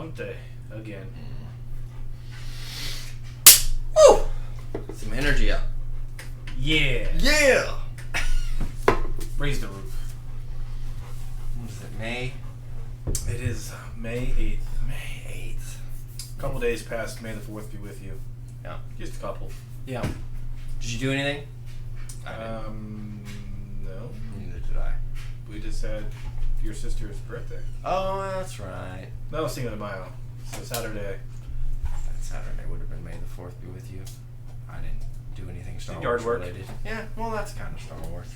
Hump day again. Woo! Some energy up. Yeah. Yeah! Raise the roof. What is it, May? It is May 8th. May 8th. A couple days past May the 4th be with you. Yeah. Just a couple. Yeah. Did you do anything? No. Neither did I. We just had your sister's birthday. Oh, that's right. That was Cinco de Mayo. So Saturday. That Saturday would have been May the 4th be with you. I didn't do anything Star Yard Wars work. related. Yeah, well, that's kind of Star Wars.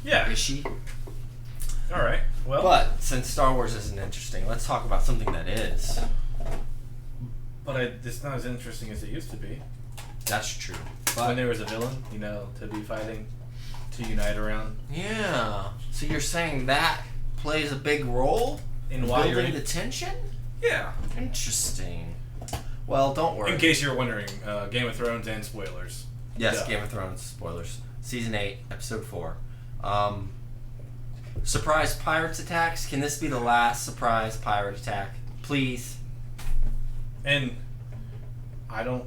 Yeah. Is she? Alright. Well. But since Star Wars isn't interesting, let's talk about something that is. But it's not as interesting as it used to be. That's true. When there was a villain, to be fighting, to unite around. Yeah. So you're saying that plays a big role In why you're building the tension? Yeah. Interesting. Well, don't worry. In case you're wondering, Game of Thrones and spoilers. Yes, Yeah. Game of Thrones spoilers. Season 8, Episode 4. Surprise pirates attacks. Can this be the last surprise pirate attack? Please. And I don't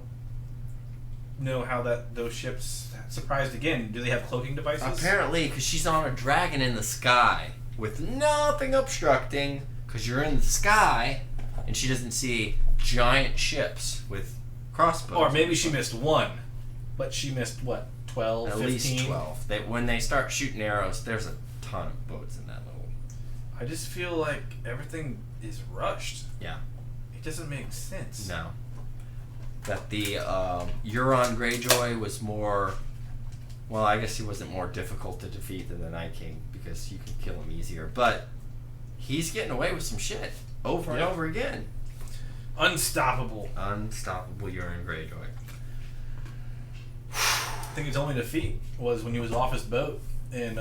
know how those ships surprised again. Do they have cloaking devices? Apparently, because she's on a dragon in the sky with nothing obstructing, because you're in the sky, and she doesn't see giant ships with crossbows. Or maybe she missed one, but she missed, what, 12, At 15? least 12. When they start shooting arrows, there's a ton of boats in that little... I just feel like everything is rushed. Yeah. It doesn't make sense. No. That the Euron Greyjoy was more... Well, I guess he wasn't more difficult to defeat than the Night King, because you can kill him easier. But he's getting away with some shit over and over again. Unstoppable. Unstoppable Euron Greyjoy. I think his only defeat was when he was off his boat and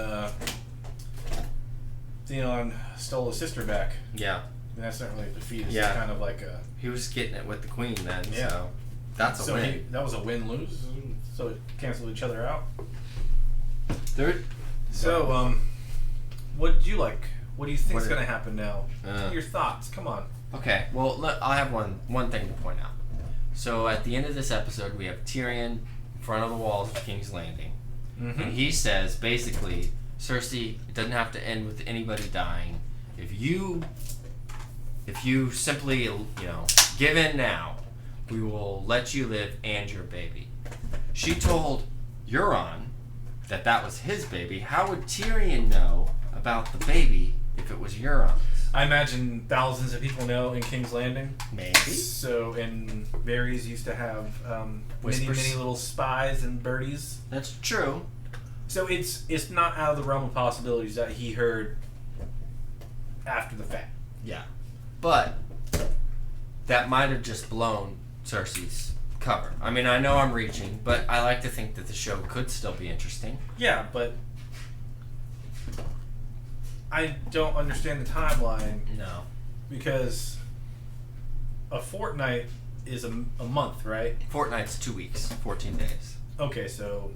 Theon stole his sister back. Yeah. And that's not really a defeat. It's Yeah. just kind of like a... He was getting it with the Queen then, Yeah. so that's a win. That was a win-lose, so it canceled each other out. So, what did you like? What do you think is going to happen now? Your thoughts. Come on. Okay, well, I have one thing to point out. So at the end of this episode, we have Tyrion in front of the walls of King's Landing. Mm-hmm. And he says, basically, Cersei, it doesn't have to end with anybody dying. If you simply, give in now, we will let you live and your baby. She told Euron that was his baby. How would Tyrion know about the baby if it was Euron's? I imagine thousands of people know in King's Landing. Maybe. So, and Varys used to have many little spies and birdies. That's true. So it's not out of the realm of possibilities that he heard after the fact. Yeah. But that might have just blown Cersei's cover. I mean, I know I'm reaching, but I like to think that the show could still be interesting. Yeah, but I don't understand the timeline. No. Because a fortnight is a month, right? Fortnight's 2 weeks, 14 days. Okay, so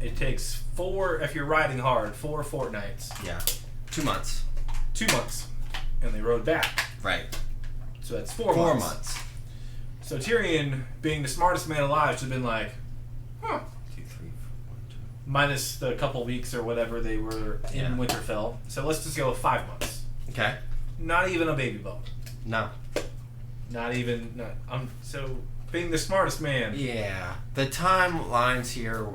it takes 4, if you're riding hard, 4 fortnights. Yeah. 2 months. 2 months. And they rode back. Right. So that's 4 months. 4 months. So Tyrion, being the smartest man alive, should have been like, 2, 3, 4, 1, 2. minus the couple weeks or whatever they were in Winterfell. So let's just go with 5 months. Okay. Not even a baby bump. No. Not even. So being the smartest man. Yeah. The timelines here,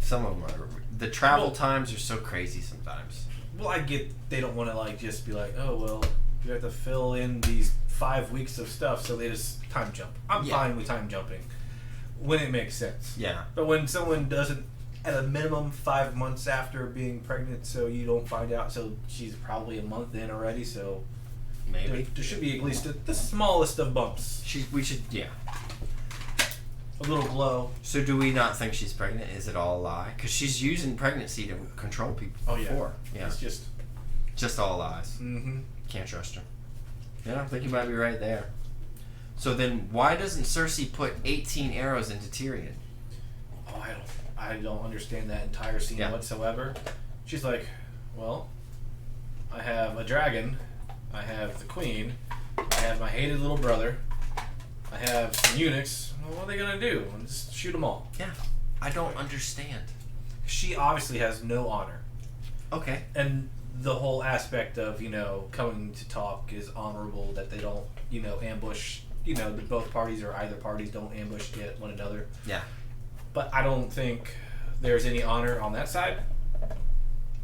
some of them are. The travel times are so crazy sometimes. Well, I get they don't want to just be like, oh well, you have to fill in these 5 weeks of stuff, so they just time jump. I'm fine with time jumping when it makes sense. Yeah. But when someone doesn't, at a minimum 5 months after being pregnant, so you don't find out, so she's probably a month in already, so maybe there should be at least the smallest of bumps. We should. A little glow. So do we not think she's pregnant? Is it all a lie? Because she's using pregnancy to control people before. Yeah. It's just all lies. Mm-hmm. Can't trust her. Yeah, I think you might be right there. So then why doesn't Cersei put 18 arrows into Tyrion? Oh, I don't understand that entire scene whatsoever. She's like, well, I have a dragon, I have the queen, I have my hated little brother. I have some eunuchs. Well, what are they gonna do? Just shoot them all. Yeah. I don't understand. She obviously has no honor. Okay. And the whole aspect of, coming to talk is honorable, that they don't, ambush, that both parties or either parties don't ambush one another. Yeah. But I don't think there's any honor on that side.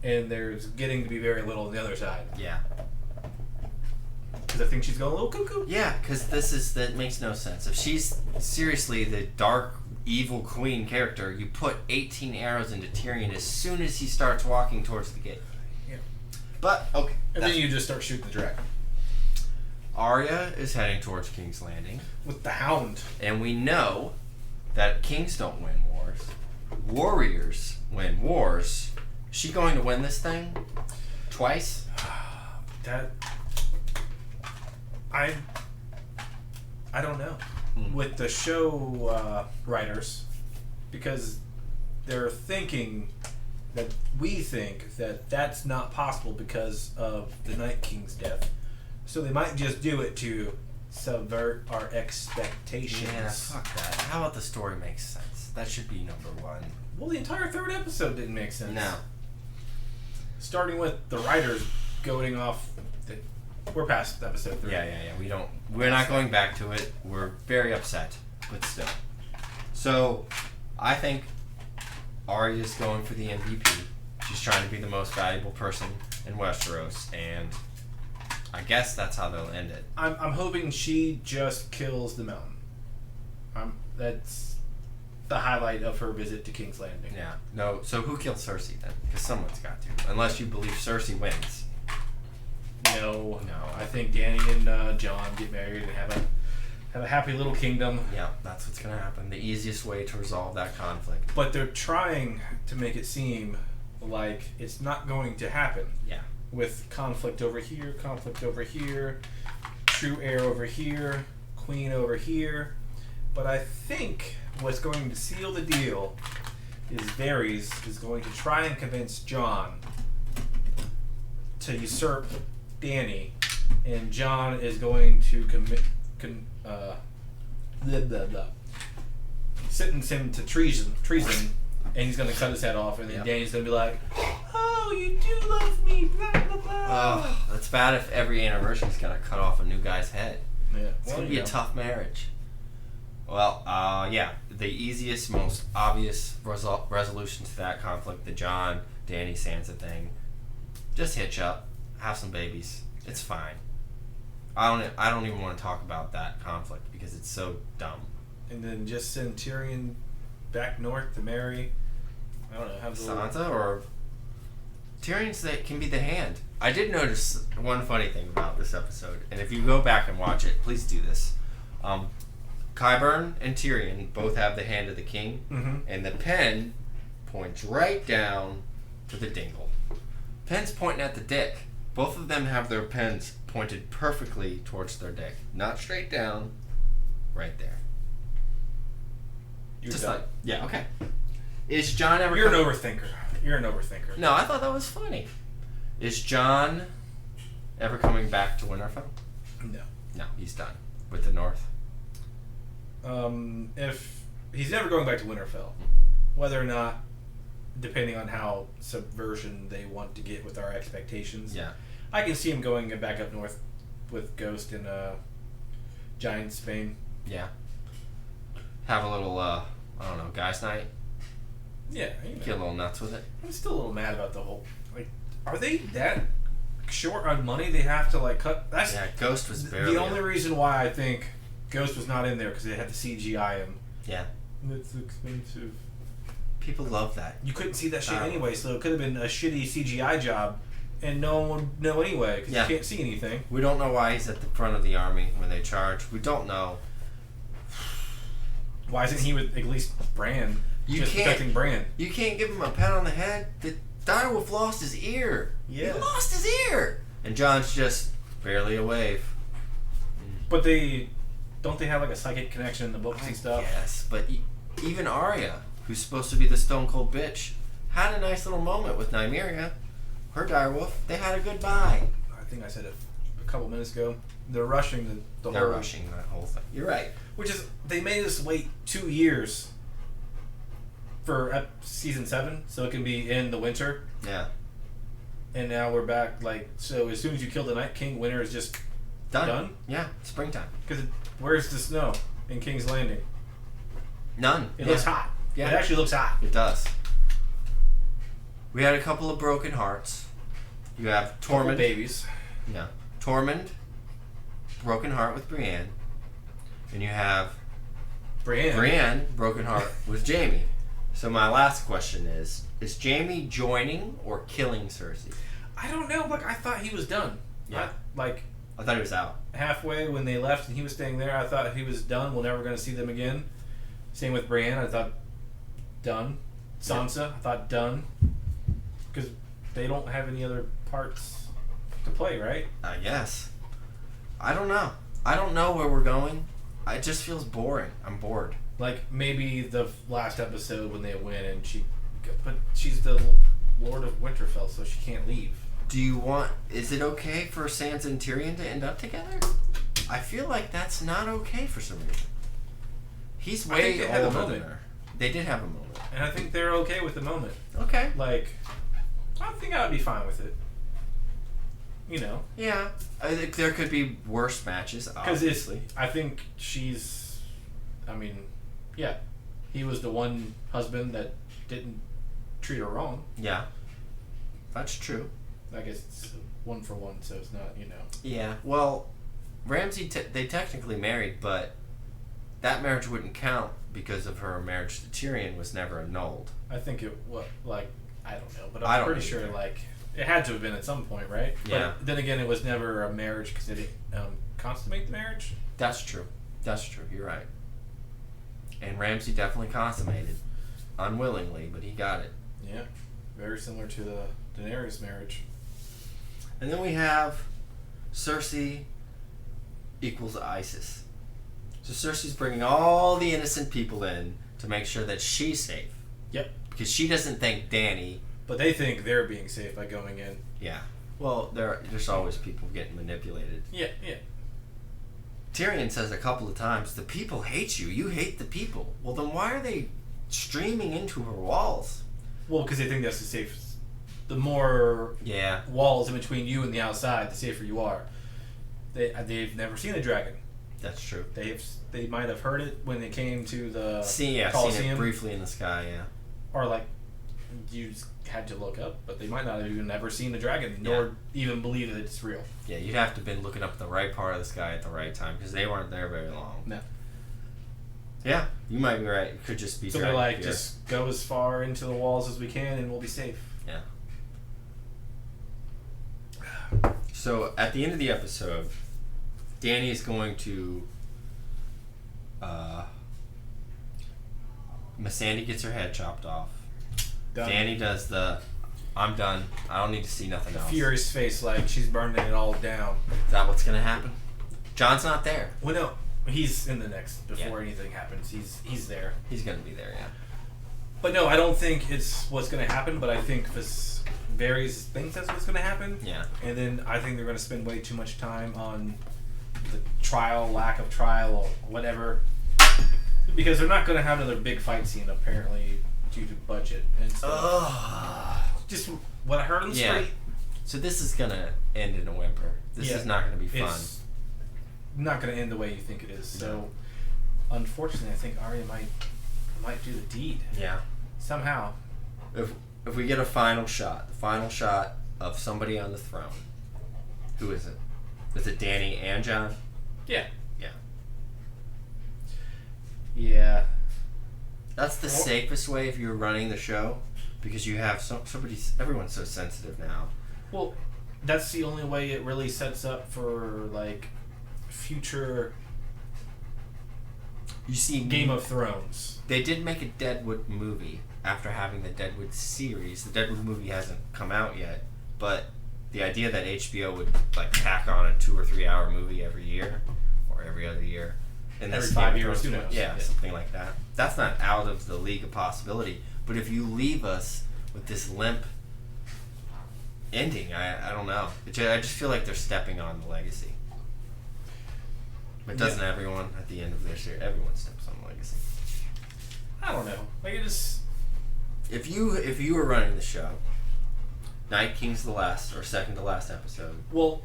And there's getting to be very little on the other side. Yeah. Because I think she's going a little cuckoo. Yeah, because that makes no sense. If she's seriously the dark, evil queen character, you put 18 arrows into Tyrion as soon as he starts walking towards the gate. Yeah. But, okay. And then you just start shooting the dragon. Arya is heading towards King's Landing. With the Hound. And we know that kings don't win wars. Warriors win wars. Is she going to win this thing? Twice? I don't know. With the show writers, because they're thinking that we think that that's not possible because of the Night King's death. So they might just do it to subvert our expectations. Yeah, fuck that. How about the story makes sense? That should be number one. Well, the entire third episode didn't make sense. No. Starting with the writers going off. We're past episode 3. Yeah. We're not going back to it. We're very upset, but still. So, I think Arya's going for the MVP. She's trying to be the most valuable person in Westeros, and I guess that's how they'll end it. I'm hoping she just kills the mountain. That's the highlight of her visit to King's Landing. Yeah. No. So who killed Cersei then? Because someone's got to. Unless you believe Cersei wins. No. I think Dany and Jon get married and have a happy little kingdom. Yeah, that's what's gonna happen. The easiest way to resolve that conflict. But they're trying to make it seem like it's not going to happen. Yeah. With conflict over here, true heir over here, queen over here. But I think what's going to seal the deal is Varys is going to try and convince Jon to usurp Dany, and Jon is going to sentence him to treason, and he's going to cut his head off, and then Dany's going to be like, "Oh, you do love me, blah blah blah." Oh, that's bad if every anniversary's got to cut off a new guy's head. Yeah, it's going to be a tough marriage. Well, the easiest, most obvious resolution to that conflict, the Jon, Dany, Sansa thing, just hitch up. Have some babies. It's fine. I don't even want to talk about that conflict because it's so dumb. And then just send Tyrion back north to marry. I don't know. Have Sansa or Tyrion's that can be the hand. I did notice one funny thing about this episode, and if you go back and watch it, please do this. Qyburn and Tyrion both have the hand of the king, and the pen points right down to the dingle. Pen's pointing at the dick. Both of them have their pens pointed perfectly towards their dick. Not straight down, right there. Okay. Is Jon ever... You're an overthinker. No, I thought that was funny. Is Jon ever coming back to Winterfell? No, he's done with the North. If he's never going back to Winterfell, whether or not, depending on how subversion they want to get with our expectations. Yeah. I can see him going back up north with Ghost and Giant Spain. Yeah. Have a little, guys' night. Yeah. Get a little nuts with it. I'm still a little mad about the whole, are they that short on money they have to, cut? Ghost was barely... The only reason why I think Ghost was not in there because they had to CGI him. Yeah. It's expensive. People love that. You couldn't see that shit anyway, so it could have been a shitty CGI job, and no one would know anyway, because you can't see anything. We don't know why he's at the front of the army when they charge. We don't know. Why isn't he with at least Bran? Protecting Bran. You can't give him a pat on the head. The direwolf lost his ear. Yeah. He lost his ear! And Jon's just barely a wave. But don't they have a psychic connection in the books and stuff? Yes, but even Arya, who's supposed to be the stone cold bitch, had a nice little moment with Nymeria. Her direwolf. They had a goodbye. I think I said it a couple minutes ago. They're rushing They're rushing that whole thing. You're right. Which is, they made us wait 2 years for season 7, so it can be in the winter. Yeah. And now we're back, so as soon as you kill the Night King, winter is just done? Yeah, springtime. Because where's the snow in King's Landing? None. It looks hot. Yeah. It actually looks hot. It does. We had a couple of broken hearts. You have Tormund. Babies. Yeah. Tormund, broken heart with Brienne. And you have Brienne, broken heart with Jaime. So my last question is Jaime joining or killing Cersei? I don't know. I thought he was done. Yeah. I thought he was out. Halfway when they left and he was staying there, I thought he was done. We're never going to see them again. Same with Brienne. I thought done. Sansa, I thought done. Because they don't have any other parts to play, right? I guess. I don't know. I don't know where we're going. It just feels boring. I'm bored. Maybe the last episode when they win and but she's the Lord of Winterfell, so she can't leave. Is it okay for Sansa and Tyrion to end up together? I feel like that's not okay for some reason. He's way older than her. They did have a moment. And I think they're okay with the moment. Okay. I think I would be fine with it. Yeah. I think there could be worse matches, obviously. I think yeah. He was the one husband that didn't treat her wrong. Yeah. That's true. I guess it's 1 for 1, so it's not, Yeah. Well, Ramsay, they technically married, but that marriage wouldn't count because of her marriage to Tyrion was never annulled. I think it was, I don't know, but I'm pretty sure, it had to have been at some point, right? Yeah. But then again, it was never a marriage because they didn't consummate the marriage. That's true. You're right. And Ramsay definitely consummated. Unwillingly, but he got it. Yeah. Very similar to the Daenerys marriage. And then we have Cersei equals ISIS. So Cersei's bringing all the innocent people in to make sure that she's safe. Yep. Because she doesn't think Dany... But they think they're being safe by going in. Yeah. Well, there's always people getting manipulated. Yeah. Tyrion says a couple of times, the people hate you. You hate the people. Well, then why are they streaming into her walls? Well, because they think that's the safest. The more walls in between you and the outside, the safer you are. They've never seen a dragon. That's true. They might have heard it when they came to the seen it briefly in the sky, yeah. Or you just had to look up, but they might not have even ever seen the dragon, nor even believe that it's real. Yeah, you'd have to have been looking up the right part of the sky at the right time, because they weren't there very long. No. Yeah, you might be right. It could just be so they're just go as far into the walls as we can and we'll be safe. Yeah. So, at the end of the episode, Dany is going to... Missandei gets her head chopped off. Done. Dany does I'm done. I don't need to see nothing else. Furious face, she's burning it all down. Is that what's going to happen? John's not there. Well, no. He's in the next, before anything happens. He's there. He's going to be there, yeah. But no, I don't think it's what's going to happen, but I think Varys thinks that's what's going to happen. Yeah. And then I think they're going to spend way too much time on the trial, lack of trial, or whatever. Because they're not going to have another big fight scene, apparently, due to budget and stuff. Just what I heard on the street. So this is going to end in a whimper. This is not going to be fun. It's not going to end the way you think it is. So, unfortunately, I think Arya might do the deed. Yeah. Somehow. If we get the final shot of somebody on the throne, who is it? Is it Dany and Jon? Yeah. Yeah. Yeah. That's the safest way if you're running the show, because you have everyone's so sensitive now. Well, that's the only way it really sets up for future. You see, Game of Thrones. They did make a Deadwood movie after having the Deadwood series. The Deadwood movie hasn't come out yet, but the idea that HBO would tack on a 2 or 3 hour movie every year or every other year. And every 5 years, who knows? Yeah, something like that. That's not out of the league of possibility. But if you leave us with this limp ending. I don't know. I just feel like they're stepping on the legacy. But doesn't everyone at the end of their series? Everyone steps on the legacy. I don't know. Like it just. If you were running the show, Night King's the last or second to last episode. Well,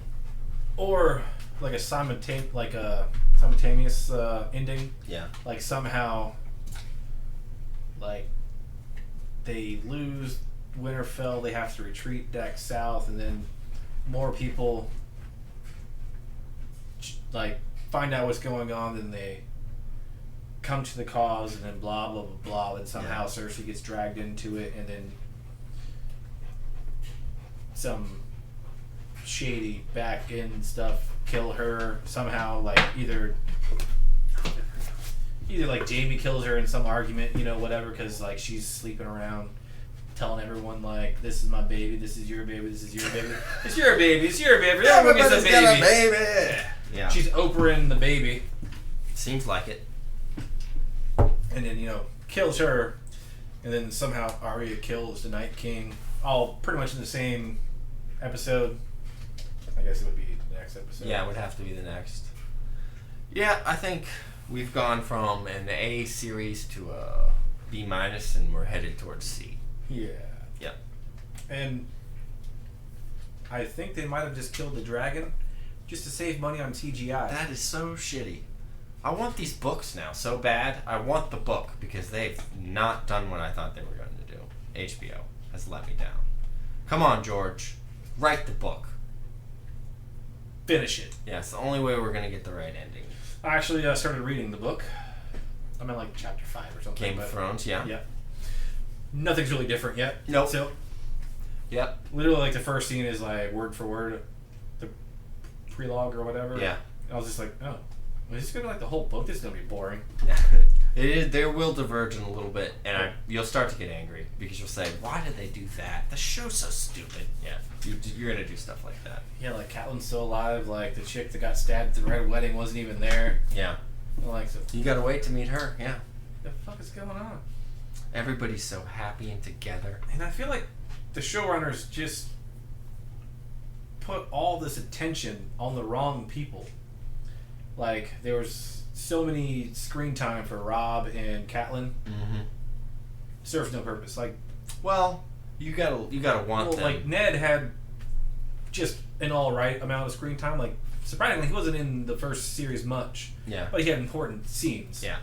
or like a simultaneous ending. Yeah. Like somehow, like they lose Winterfell, they have to retreat back south, and then more people like find out what's going on, then they come to the cause, and then blah blah blah blah, and somehow Cersei gets dragged into it, and then some shady back end stuff kill her somehow, like either like Jamie kills her in some argument, whatever, because like she's sleeping around telling everyone like, this is my baby, this is your baby, this is your baby, it's your baby, it's your baby, everybody's a baby. Got a baby. Yeah. She's Oprahing the baby. Seems like it. And then, kills her, and then somehow Arya kills the Night King, all pretty much in the same episode. I guess it would be the next episode. Yeah, it would have to be the next. Yeah, I think we've gone from an A series to a B-, and we're headed towards C. Yeah. Yeah. And I think they might have just killed the dragon just to save money on CGI. That is so shitty. I want these books now so bad. I want the book because they've not done what I thought they were going to do. HBO has let me down. Come on, George. Write the book. Finish it. Yeah, it's the only way we're going to get the right ending. I actually started reading the book. I'm at like chapter 5 or something. Game of Thrones, yeah. Yeah. Nothing's really different yet. Nope. So, yep. literally, like the first scene is like word for word, the prelogue or whatever. Yeah. I was just like, oh, well, this is gonna be like the whole book. This is gonna be boring. It is. They will diverge in a little bit, and you'll start to get angry because you'll say, "Why did they do that? The show's so stupid." Yeah, you're gonna do stuff like that. Yeah, like Catelyn's still alive. Like the chick that got stabbed at the Red Wedding wasn't even there. Yeah. Like, so, You gotta wait to meet her. Yeah. what the fuck is going on? Everybody's so happy and together. And I feel like the showrunners just put all this attention on the wrong people. Like, there was so many screen time for Robb and Catelyn. Mm-hmm. Serves no purpose. Like, well, you gotta want them. Like Ned had just an all right amount of screen time. Like, surprisingly, he wasn't in the first series much. Yeah. But he had important scenes. Yeah.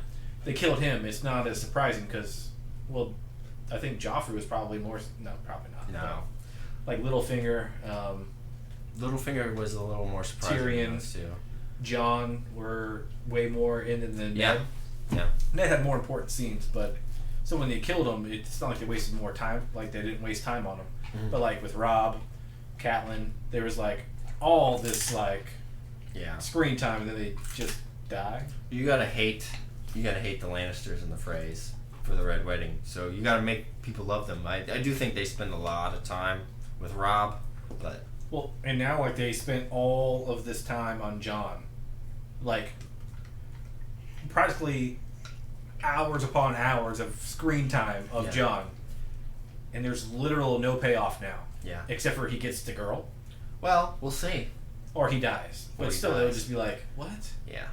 They killed him. It's not as surprising because, well, I think Joffrey was probably more. No, probably not. No. Like Littlefinger. Littlefinger was a little more surprising. Tyrion. Too. John were way more in than Yeah. Ned. Yeah. Ned had more important scenes, but so when they killed him, it's not like they wasted more time. Like they didn't waste time on him. Mm-hmm. But like with Robb, Catelyn, there was like all this like screen time, and then they just die. You gotta hate the Lannisters and the Freys for the Red Wedding. So you gotta make people love them. I do think they spend a lot of time with Robb, but well, and now like they spent all of this time on Jon, like practically hours upon hours of screen time of Jon, and there's literal no payoff now. Yeah. Except for he gets the girl. Well, we'll see. Or he dies. But still, it would just be like, what? Yeah.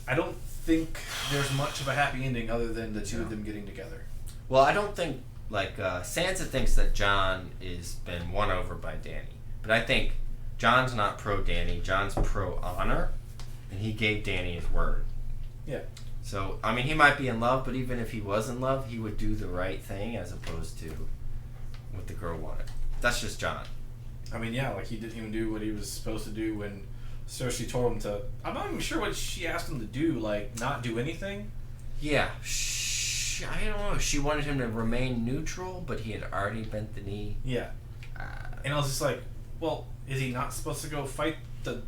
I don't think there's much of a happy ending other than the two of them getting together. Well, I don't think, Sansa thinks that Jon is been won over by Dany. But I think Jon's not pro Dany. Jon's pro honor. And he gave Dany his word. Yeah. So, I mean, he might be in love, but even if he was in love, he would do the right thing as opposed to what the girl wanted. That's just Jon. I mean, yeah, like he didn't even do what he was supposed to do when Cersei told him to. I'm not even sure what she asked him to do, like not do anything. Yeah, I don't know. She wanted him to remain neutral, but he had already bent the knee. Yeah, and I was just like, well, is he not supposed to go fight the?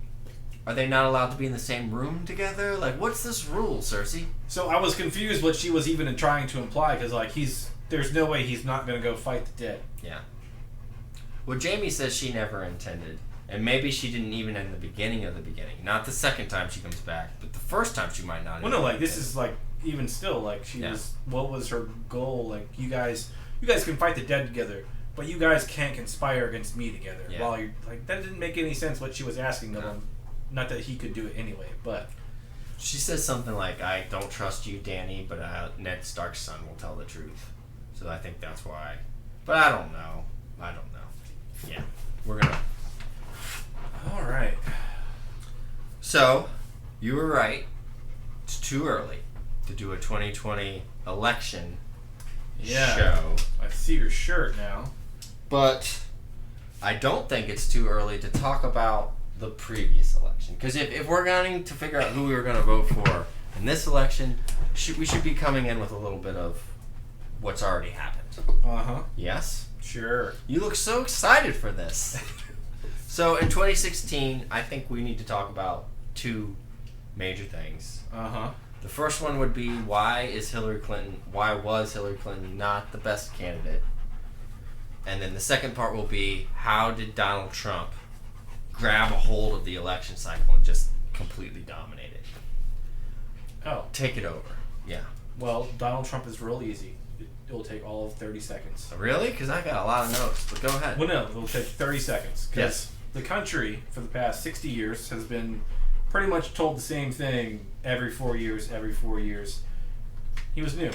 Are they not allowed to be in the same room together? Like, what's this rule, Cersei? So I was confused what she was even trying to imply, because like there's no way he's not going to go fight the dead. Yeah. Well, Jaime says she never intended, and maybe she didn't even in the beginning of the beginning. Not the second time she comes back, but the first time she might not. Well, no, like this is like even still like she was. What was her goal? Like you guys can fight the dead together, but you guys can't conspire against me together. Yeah. While you're like, that didn't make any sense what she was asking of him. Not that he could do it anyway, but She says something like, "I don't trust you, Danny, but Ned Stark's son will tell the truth." So I think that's why. But I don't know. Yeah, we're gonna. all right. So, you were right. It's too early to do a 2020 election show. I see your shirt now. But I don't think it's too early to talk about the previous election. Because if we're going to figure out who we were going to vote for in this election, we should be coming in with a little bit of what's already happened. Uh-huh. Yes? Sure. You look so excited for this. So in 2016, I think we need to talk about two major things. Uh-huh. The first one would be why was Hillary Clinton not the best candidate? And then the second part will be how did Donald Trump grab a hold of the election cycle and just completely dominate it? Oh. Take it over. Yeah. Well, Donald Trump is real easy. It will take all of 30 seconds. Really? Because I got a lot of notes, but go ahead. Well, no, it will take 30 seconds. Because Yes. the country, for the past 60 years, has been pretty much told the same thing every 4 years, every 4 years. He was new.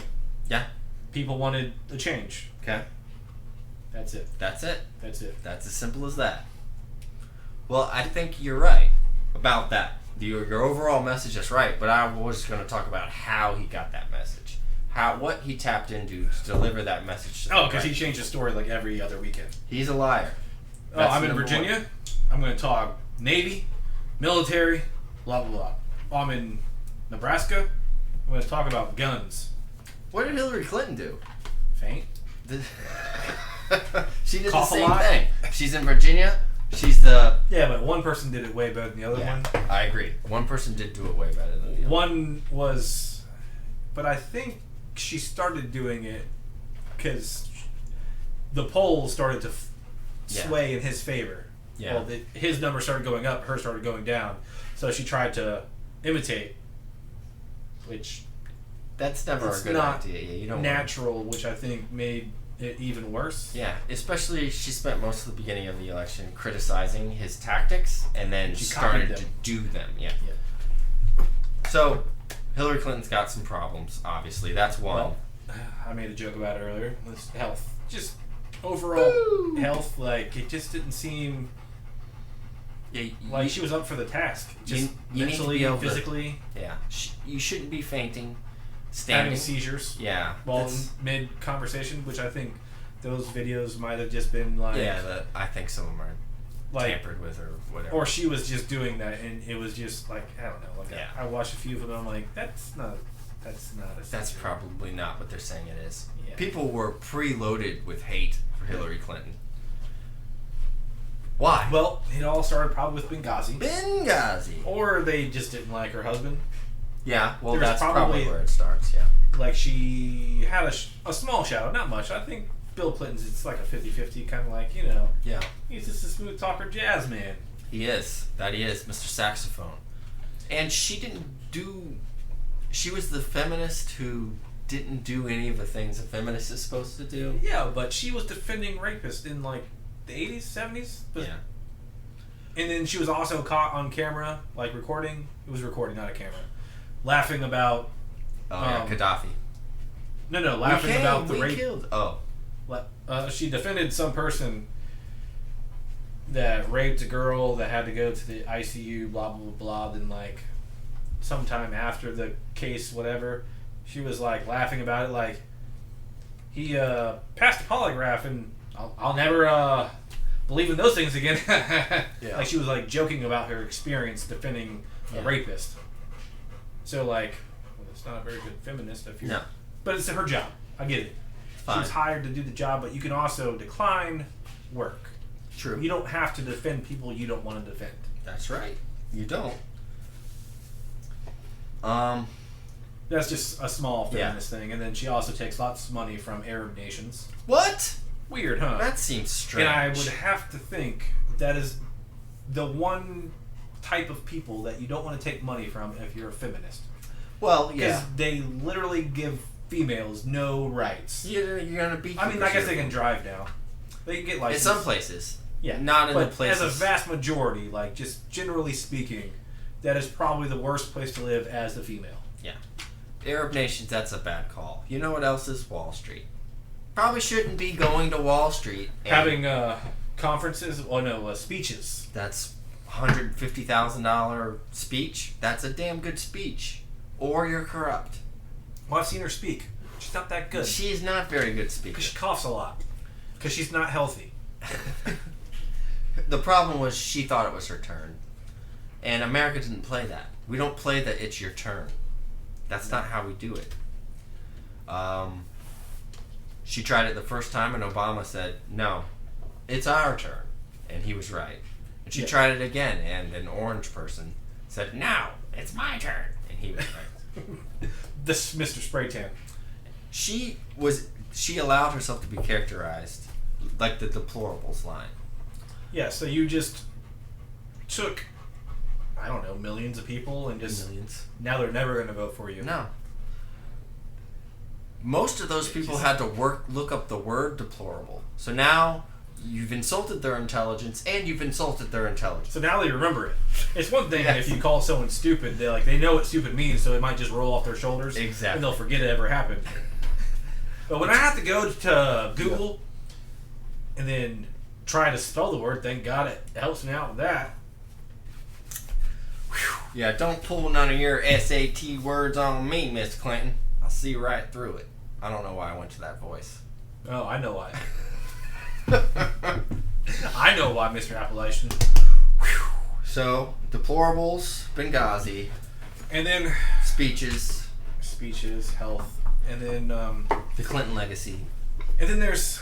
Yeah. People wanted a change. Okay. That's it. That's it. That's it. That's as simple as that. Well, I think you're right about that. Your overall message is right, but I was going to talk about how he got that message. What he tapped into to deliver that message. Oh, because he changed his story like every other weekend. He's a liar. Oh, That's I'm in number Virginia. one. I'm going to talk Navy, military, blah, blah, blah. Oh, I'm in Nebraska. I'm going to talk about guns. What did Hillary Clinton do? Faint. She did Cough the a same lot. thing. She's in Virginia. She's the... Yeah, but one person did it way better than the other one. I agree. One person did do it way better than the other. One was... But I think she started doing it because the polls started to sway in his favor. Yeah. Well, his number started going up, hers started going down. So she tried to imitate, which That's never it's a good not idea. Yeah, you don't natural, which I think made it even worse. Yeah, especially she spent most of the beginning of the election criticizing his tactics and then She started copied to them. do them. Yeah. So, Hillary Clinton's got some problems, obviously. That's one. Well, I made a joke about it earlier. This health, just overall health, like it just didn't seem yeah, like she was up for the task. Just you need to mentally, be able to- physically, yeah. You shouldn't be fainting, having standing. seizures Yeah. while that's- mid conversation, which I think those videos might have just been like, I think some of them are like, tampered with or whatever. or she was just doing that, and it was just like I don't know. Like Yeah. I watched a few of them. I'm like, that's not a. That's seizure. probably not what they're saying it is. Yeah. People were preloaded with hate for Hillary Clinton. Why? Well, it all started probably with Benghazi, Benghazi. or they just didn't like her husband. Yeah, well, There's that's probably probably- where it starts, yeah. Like she had a small shadow, not much. I think Bill Clinton's it's like a 50-50 kind of like Yeah. he's just a smooth talker jazz man. He is. That he is, Mr. Saxophone. And she didn't do... She was the feminist who didn't do any of the things a feminist is supposed to do. Yeah, but she was defending rapists in like the 80s, 70s. Yeah. And then she was also caught on camera, like recording. It was recording, not a camera. Laughing about... Oh, yeah, Gaddafi. No, laughing about the we rape. killed... Oh. She defended some person that raped a girl that had to go to the ICU, blah, blah, blah. Then, like, sometime after the case, whatever, she was, like, laughing about it. Like, he passed a polygraph, and I'll never believe in those things again. Yeah. Like, she was, like, joking about her experience defending a rapist. So, like, well, it's not a very good feminist if you... No. But it's her job. I get it. Fine. She was hired to do the job, but you can also decline work. True. You don't have to defend people you don't want to defend. That's right. You don't. That's just a small Yeah. feminist thing. And then she also takes lots of money from Arab nations. What? Weird, huh? That seems strange. And I would have to think that is the one type of people that you don't want to take money from if you're a feminist. Well, Because yeah. they literally give females no rights. You're gonna beat. I mean, I guess they can drive now. They can get In licensed. some places. Yeah. Not in but the places. as a vast majority, like just generally speaking, that is probably the worst place to live as a female. Yeah. Arab nations, that's a bad call. You know what else is Wall Street? Probably shouldn't be going to Wall Street. Having conferences, speeches. That's $150,000 speech. That's a damn good speech. Or you're corrupt. Well, I've seen her speak. She's not that good. She's not very good speaker. Because she coughs a lot. Because she's not healthy. The problem was she thought it was her turn. And America didn't play that. We don't play that it's your turn. That's not how we do it. She tried it the first time and Obama said, no, it's our turn. And he was right. And she tried it again and an orange person said, no, it's my turn. And he was right. This Mr. Spraytan. She allowed herself to be characterized like the deplorables line. Yeah, so you just took, I don't know, millions of people and just... Millions. Now they're never going to vote for you. No. Most of those people had to look up the word deplorable. So now you've insulted their intelligence and you've insulted their intelligence. So now they remember it. It's one thing if you call someone stupid, they know what stupid means, so it might just roll off their shoulders. Exactly. And they'll forget it ever happened. But when I have to go to Google and then try to spell the word, thank God it helps me out with that. Yeah, don't pull none of your SAT words on me, Miss Clinton. I'll see right through it. I don't know why I went to that voice. Oh, I know why. I know why, Mr. Appalachian. So, deplorables, Benghazi. And then... Speeches, health. And then... the Clinton legacy. And then there's...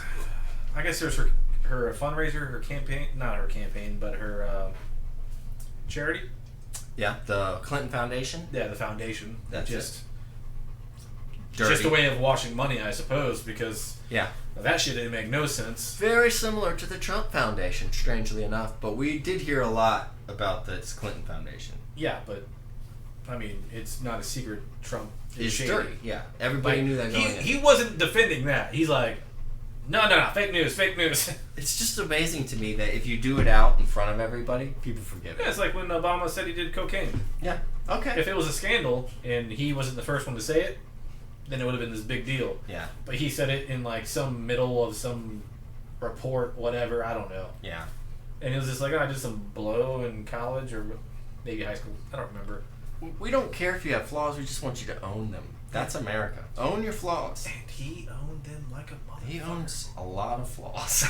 I guess there's her fundraiser, her campaign... Not her campaign, but her charity. Yeah, the Clinton Foundation. Yeah, the foundation. That's just... Dirty. Just a way of washing money, I suppose, because that shit didn't make no sense. Very similar to the Trump Foundation, strangely enough, but we did hear a lot about this Clinton Foundation. Yeah, but I mean, it's not a secret. Trump is It's dirty. Yeah, everybody knew that going in. He wasn't defending that. He's like, no, fake news. It's just amazing to me that if you do it out in front of everybody, people forget it. Yeah, it's like when Obama said he did cocaine. Yeah. Okay. If it was a scandal and he wasn't the first one to say it, then it would have been this big deal. Yeah. But he said it in some middle of some report, whatever, I don't know. Yeah. And it was just like, I did some blow in college or maybe high school. I don't remember. We don't care if you have flaws, we just want you to own them. That's America. Own your flaws. And he owned them like a motherfucker. He owns a lot of flaws.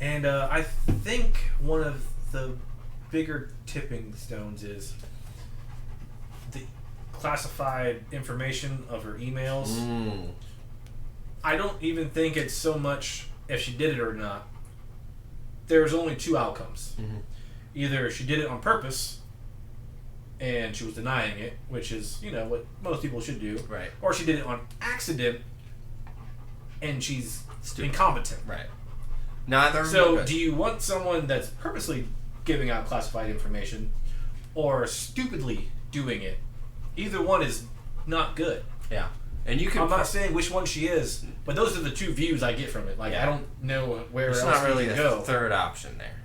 And I think one of the bigger tipping stones is the classified information of her emails. I don't even think it's so much if she did it or not. There's only two outcomes. Mm-hmm. Either she did it on purpose and she was denying it, which is, what most people should do. Right. Or she did it on accident and she's Stupid. incompetent. Right. Neither. So, do you want someone that's purposely giving out classified information or stupidly doing it? Either one is not good. Yeah. And you can. I'm not saying which one she is, but those are the two views I get from it. I don't know where There's else not really we a can go. third option there.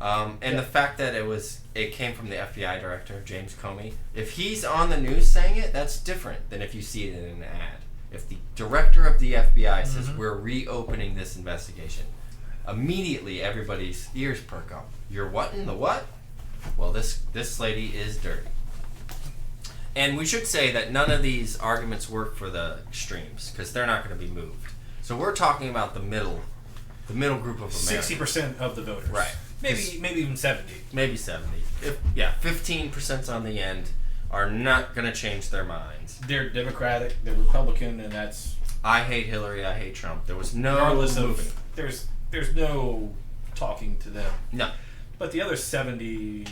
And the fact that it came from the FBI director, James Comey. If he's on the news saying it, that's different than if you see it in an ad. If the director of the FBI says, we're reopening this investigation, immediately everybody's ears perk up. You're what in the what? Well, this lady is dirty. And we should say that none of these arguments work for the extremes, because they're not going to be moved. So we're talking about the middle group of Americans. 60% of the voters. Right. Maybe even 70. Maybe 70. 15% on the end are not going to change their minds. They're Democratic, they're Republican, and that's... I hate Hillary, I hate Trump. There was no regardless moving. There's no talking to them. No. But the other 70...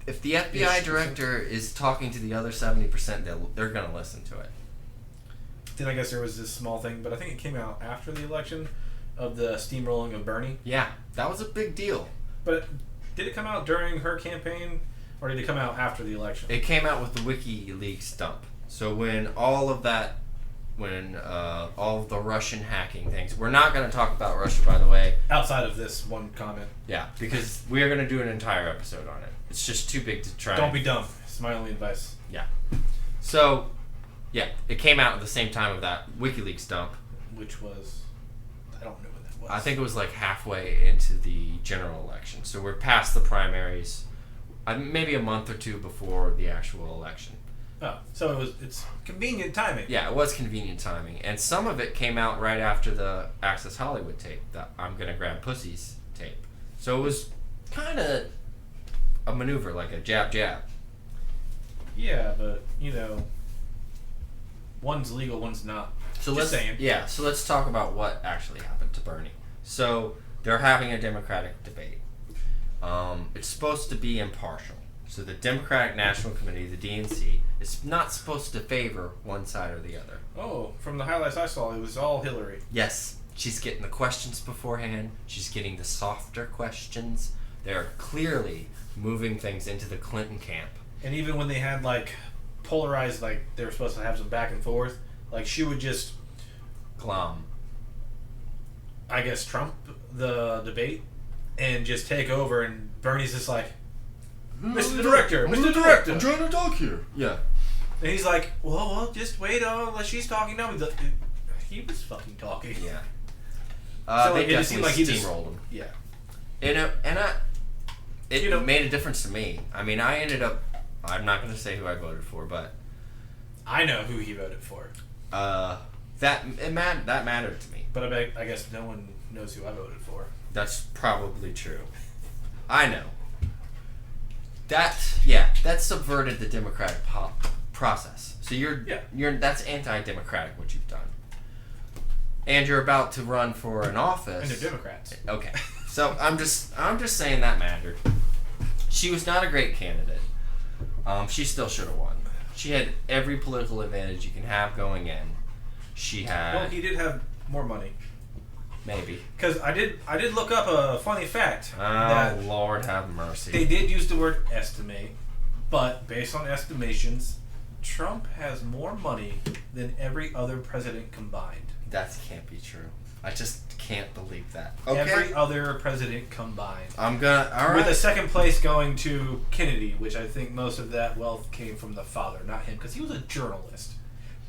If the FBI director is talking to the other 70%, they're going to listen to it. Then I guess there was this small thing, but I think it came out after the election of the steamrolling of Bernie. Yeah, that was a big deal. But did it come out during her campaign, or did it come out after the election? It came out with the WikiLeaks dump. So when all of that when all of the Russian hacking things. We're not going to talk about Russia, by the way. Outside of this one comment. Yeah, because we are going to do an entire episode on it. It's just too big to try. Don't be dumb. It's my only advice. Yeah. So, yeah, it came out at the same time of that WikiLeaks dump. Which was... I don't know what that was. I think it was like halfway into the general election. So we're past the primaries, maybe a month or two before the actual election. Oh, so it's convenient timing. Yeah, it was convenient timing. And some of it came out right after the Access Hollywood tape, the I'm Gonna Grab Pussies tape. So it was kind of a maneuver, like a jab. Yeah, but, one's legal, one's not. So Just saying. Yeah, so let's talk about what actually happened to Bernie. So they're having a Democratic debate. It's supposed to be impartial. So the Democratic National Committee, the DNC, is not supposed to favor one side or the other. Oh, from the highlights I saw, it was all Hillary. Yes, she's getting the questions beforehand. She's getting the softer questions. They're clearly moving things into the Clinton camp. And even when they had, polarized, they were supposed to have some back and forth, she would just... Glom. I guess Trump the debate and just take over, and Bernie's just like, Mr. Director, Mr. Director. I'm trying to talk here. Yeah. And he's like, well, just wait unless she's talking now. He was fucking talking. Yeah. So they it just seemed definitely like he just steamrolled him. Yeah. It made a difference to me. I mean, I ended up. I'm not going to say who I voted for, but I know who he voted for. that mattered to me. But I guess no one knows who I voted for. That's probably true. I know. That subverted the democratic process. So you're that's anti-democratic what you've done. And you're about to run for an office. And they're Democrats. Okay. So I'm just saying that mattered. She was not a great candidate. She still should have won. She had every political advantage you can have going in. She had. Well, he did have more money. Maybe. Because I did look up a funny fact. Oh, Lord have mercy. They did use the word estimate, but based on estimations, Trump has more money than every other president combined. That can't be true. I just can't believe that. Okay. Every other president combined. All right. With the second place going to Kennedy, which I think most of that wealth came from the father, not him, because he was a journalist.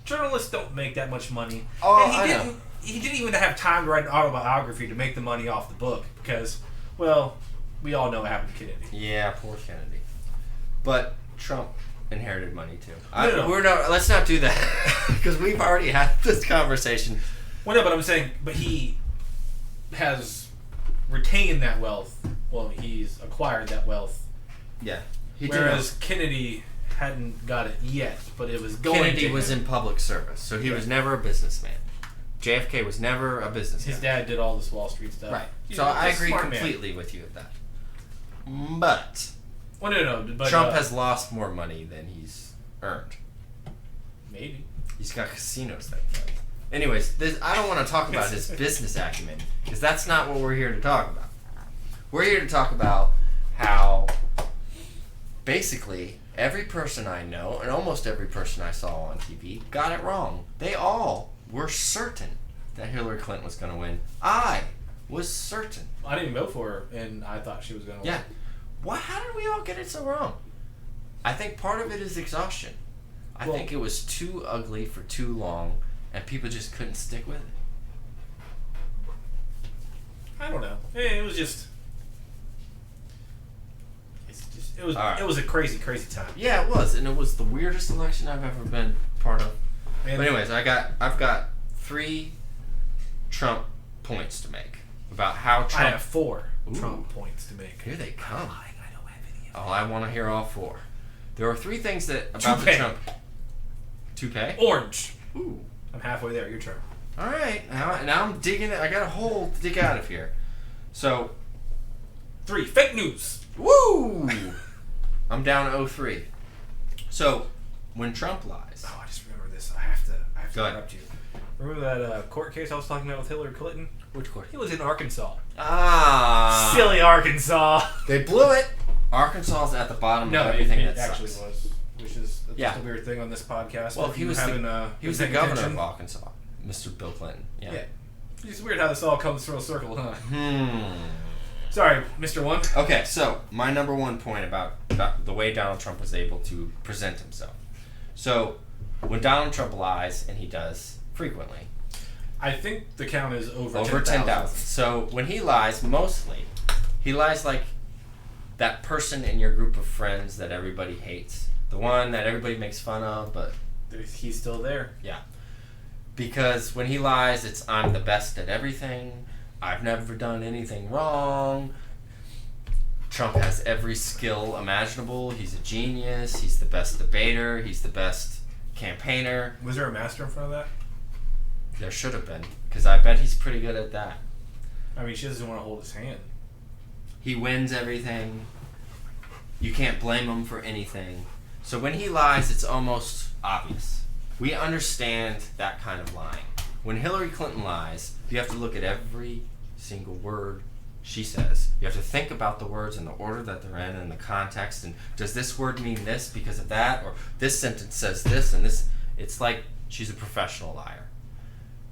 Journalists don't make that much money. Oh, and I know. He didn't even have time to write an autobiography to make the money off the book because, well, we all know what happened to Kennedy. Yeah, poor Kennedy. But Trump inherited money too. No. Let's not do that because we've already had this conversation. Well, no, but I'm saying, he has retained that wealth. Well, he's acquired that wealth. Yeah. Whereas Kennedy hadn't got it yet, but it was going. Kennedy was in public service, so he was never a businessman. JFK was never a businessman. His dad did all this Wall Street stuff. Right. So I agree completely with you with that. But But Trump has lost more money than he's earned. Maybe. He's got casinos that way. Anyways, I don't want to talk about his business acumen because that's not what we're here to talk about. We're here to talk about how basically every person I know and almost every person I saw on TV got it wrong. They all were certain that Hillary Clinton was going to win. I was certain. I didn't vote for her, and I thought she was going to win. Yeah. How did we all get it so wrong? I think part of it is exhaustion. I think it was too ugly for too long, and people just couldn't stick with it. I don't know. It was just... It was a crazy, crazy time. Yeah, it was, and it was the weirdest election I've ever been part of. But anyways, I've got 3 Trump points to make about how Trump. I have 4 Trump points to make. Here they come. I don't have any of them. Oh, I want to hear all 4. There are 3 things about the Trump. Toupee. Orange. Ooh. I'm halfway there. Your turn. All right. Now I'm digging it. I got a hole to dig out of here. So. 3 fake news. Woo! I'm down to 03. So, when Trump lies. Oh, I just remember this. I have to Go interrupt you. Remember that court case I was talking about with Hillary Clinton? Which court? He was in Arkansas. Ah. Silly Arkansas. They blew it. Arkansas is at the bottom of everything that actually sucks. was. which is just a weird thing on this podcast. Well, he was the governor of Arkansas, Mr. Bill Clinton. Yeah. It's weird how this all comes full circle, huh? Sorry, Mr. One. Okay, so my number one point about the way Donald Trump was able to present himself. So, when Donald Trump lies, and he does frequently. I think the count is over 10,000. So, when he lies, mostly, he lies like that person in your group of friends that everybody hates. The one that everybody makes fun of, but... he's still there. Yeah. Because when he lies, it's, I'm the best at everything. I've never done anything wrong. Trump has every skill imaginable. He's a genius. He's the best debater. He's the best campaigner. Was there a master in front of that? There should have been, because I bet he's pretty good at that. I mean, she doesn't want to hold his hand. He wins everything. You can't blame him for anything. So when he lies, it's almost obvious. We understand that kind of lying. When Hillary Clinton lies, you have to look at every single word she says. You have to think about the words in the order that they're in and the context. And does this word mean this because of that? Or this sentence says this and this. It's like she's a professional liar.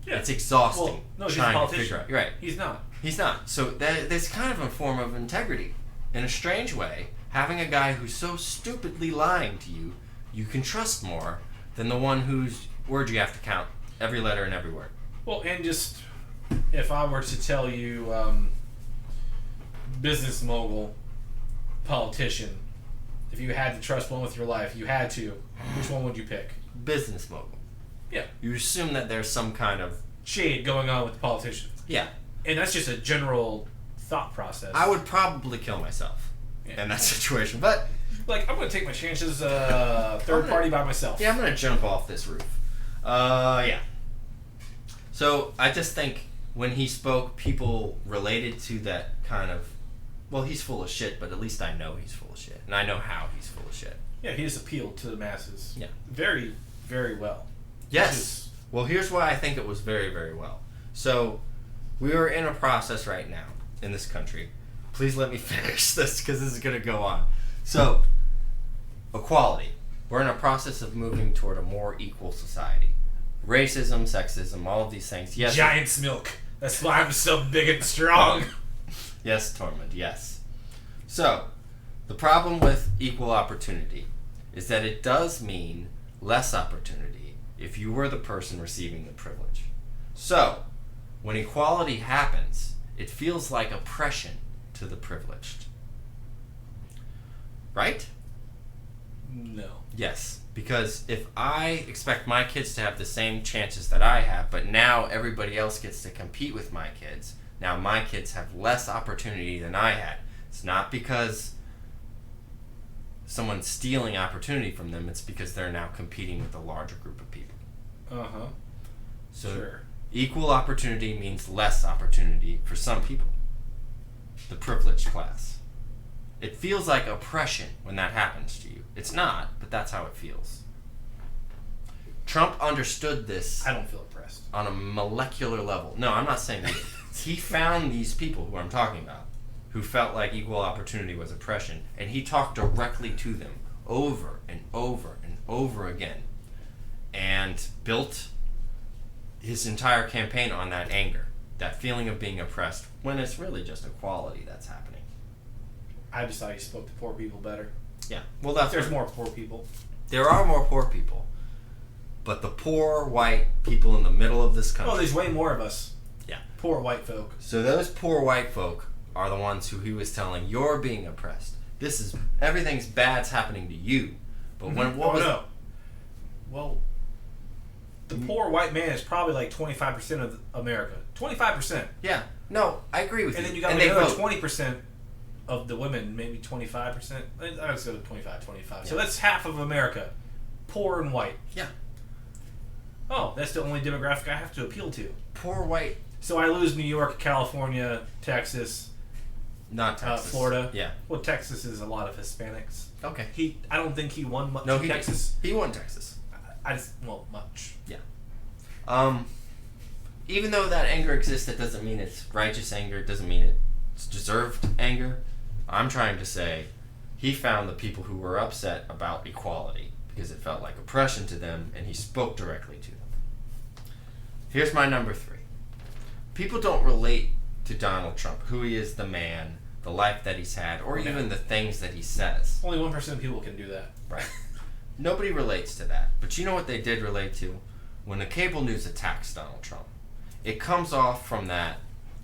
Yeah. It's exhausting. Well, no, she's trying a to politician. figure out. You're right. He's not. He's not. So there's kind of a form of integrity. In a strange way, having a guy who's so stupidly lying to you, you can trust more than the one whose word you have to count every letter and every word. Well, and just if I were to tell you business mogul, politician, if you had to trust one with your life, you had to, which one would you pick? Business mogul. Yeah. You assume that there's some kind of shade going on with the politicians. Yeah. And that's just a general thought process. I would probably kill myself in that situation, but... Like, I'm going to take my chances third party by myself. Yeah, I'm going to jump off this roof. Yeah. So, I just think when he spoke, people related to that kind of... Well, he's full of shit, but at least I know he's full of shit. And I know how he's full of shit. Yeah, he just appealed to the masses. Yeah. Very, very well. Yes. Well, here's why I think it was very, very well. So, we are in a process right now in this country. Please let me finish this because this is going to go on. So, equality. We're in a process of moving toward a more equal society. Racism, sexism, all of these things. Yes. Giant's milk. That's why I'm so big and strong. Yes, Tormund, yes. So, the problem with equal opportunity is that it does mean less opportunity if you were the person receiving the privilege. So, when equality happens, it feels like oppression to the privileged. Right? No. Yes, because if I expect my kids to have the same chances that I have, but now everybody else gets to compete with my kids, now my kids have less opportunity than I had. It's not because someone's stealing opportunity from them, it's because they're now competing with a larger group of people. Uh-huh. So sure. Equal opportunity means less opportunity for some people. The privileged class. It feels like oppression when that happens to you. It's not, but that's how it feels. Trump understood this. I don't feel oppressed. On a molecular level. No, I'm not saying that. He found these people who I'm talking about who felt like equal opportunity was oppression, and he talked directly to them over and over and over again and built his entire campaign on that anger, that feeling of being oppressed, when it's really just equality that's happening. I just thought he spoke to poor people better. Yeah. Well, there's more poor people. There are more poor people. But the poor white people in the middle of this country... Oh, there's way more of us. Yeah. Poor white folk. So those poor white folk are the ones who he was telling, you're being oppressed. Everything's bad's happening to you. But when no. Well, the poor white man is probably like 25% of America. 25%. Yeah. No, I agree with you. And then you got another 20% of the women, maybe 25%. I would say 25. Yeah. So that's half of America. Poor and white. Yeah. Oh, that's the only demographic I have to appeal to. Poor white. So I lose New York, California, Texas. Not Texas. Florida. Yeah. Well, Texas is a lot of Hispanics. Okay. I don't think he won much. No, in Texas. He won Texas. Much. Yeah. Even though that anger exists, that doesn't mean it's righteous anger. It doesn't mean it's deserved anger. I'm trying to say he found the people who were upset about equality because it felt like oppression to them, and he spoke directly to them. Here's my number 3. People don't relate to Donald Trump, who he is, the man, the life that he's had, or even the things that he says. Only 1% of people can do that. Right. Nobody relates to that. But you know what they did relate to? When the cable news attacks Donald Trump. It comes off from that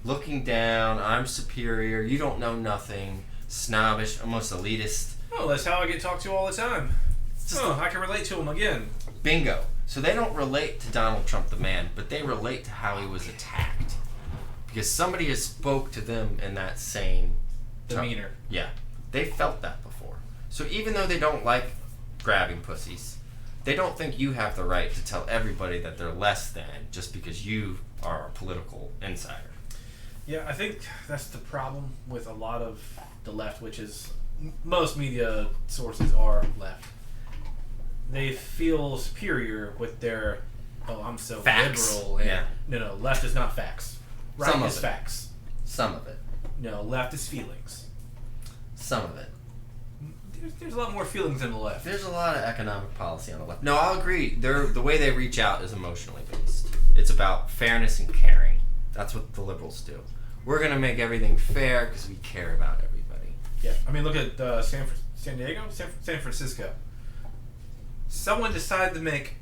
looking down, I'm superior, you don't know nothing, snobbish, almost elitist. Oh, that's how I get talked to all the time. I can relate to him again. Bingo. So they don't relate to Donald Trump the man, but they relate to how he was attacked. Because somebody has spoke to them in that same demeanor. Yeah. They felt that before. So even though they don't like grabbing pussies, they don't think you have the right to tell everybody that they're less than just because you are a political insider. Yeah, I think that's the problem with a lot of the left, which is most media sources are left. They feel superior with their, I'm so facts. liberal. And no, left is not facts. Right Some is facts. Some of it. No, left is feelings. Some of it. There's a lot more feelings in the left. There's a lot of economic policy on the left. No, I'll agree. The way they reach out is emotionally based. It's about fairness and caring. That's what the liberals do. We're going to make everything fair because we care about everybody. Yeah. I mean, look at San Francisco. Someone decided to make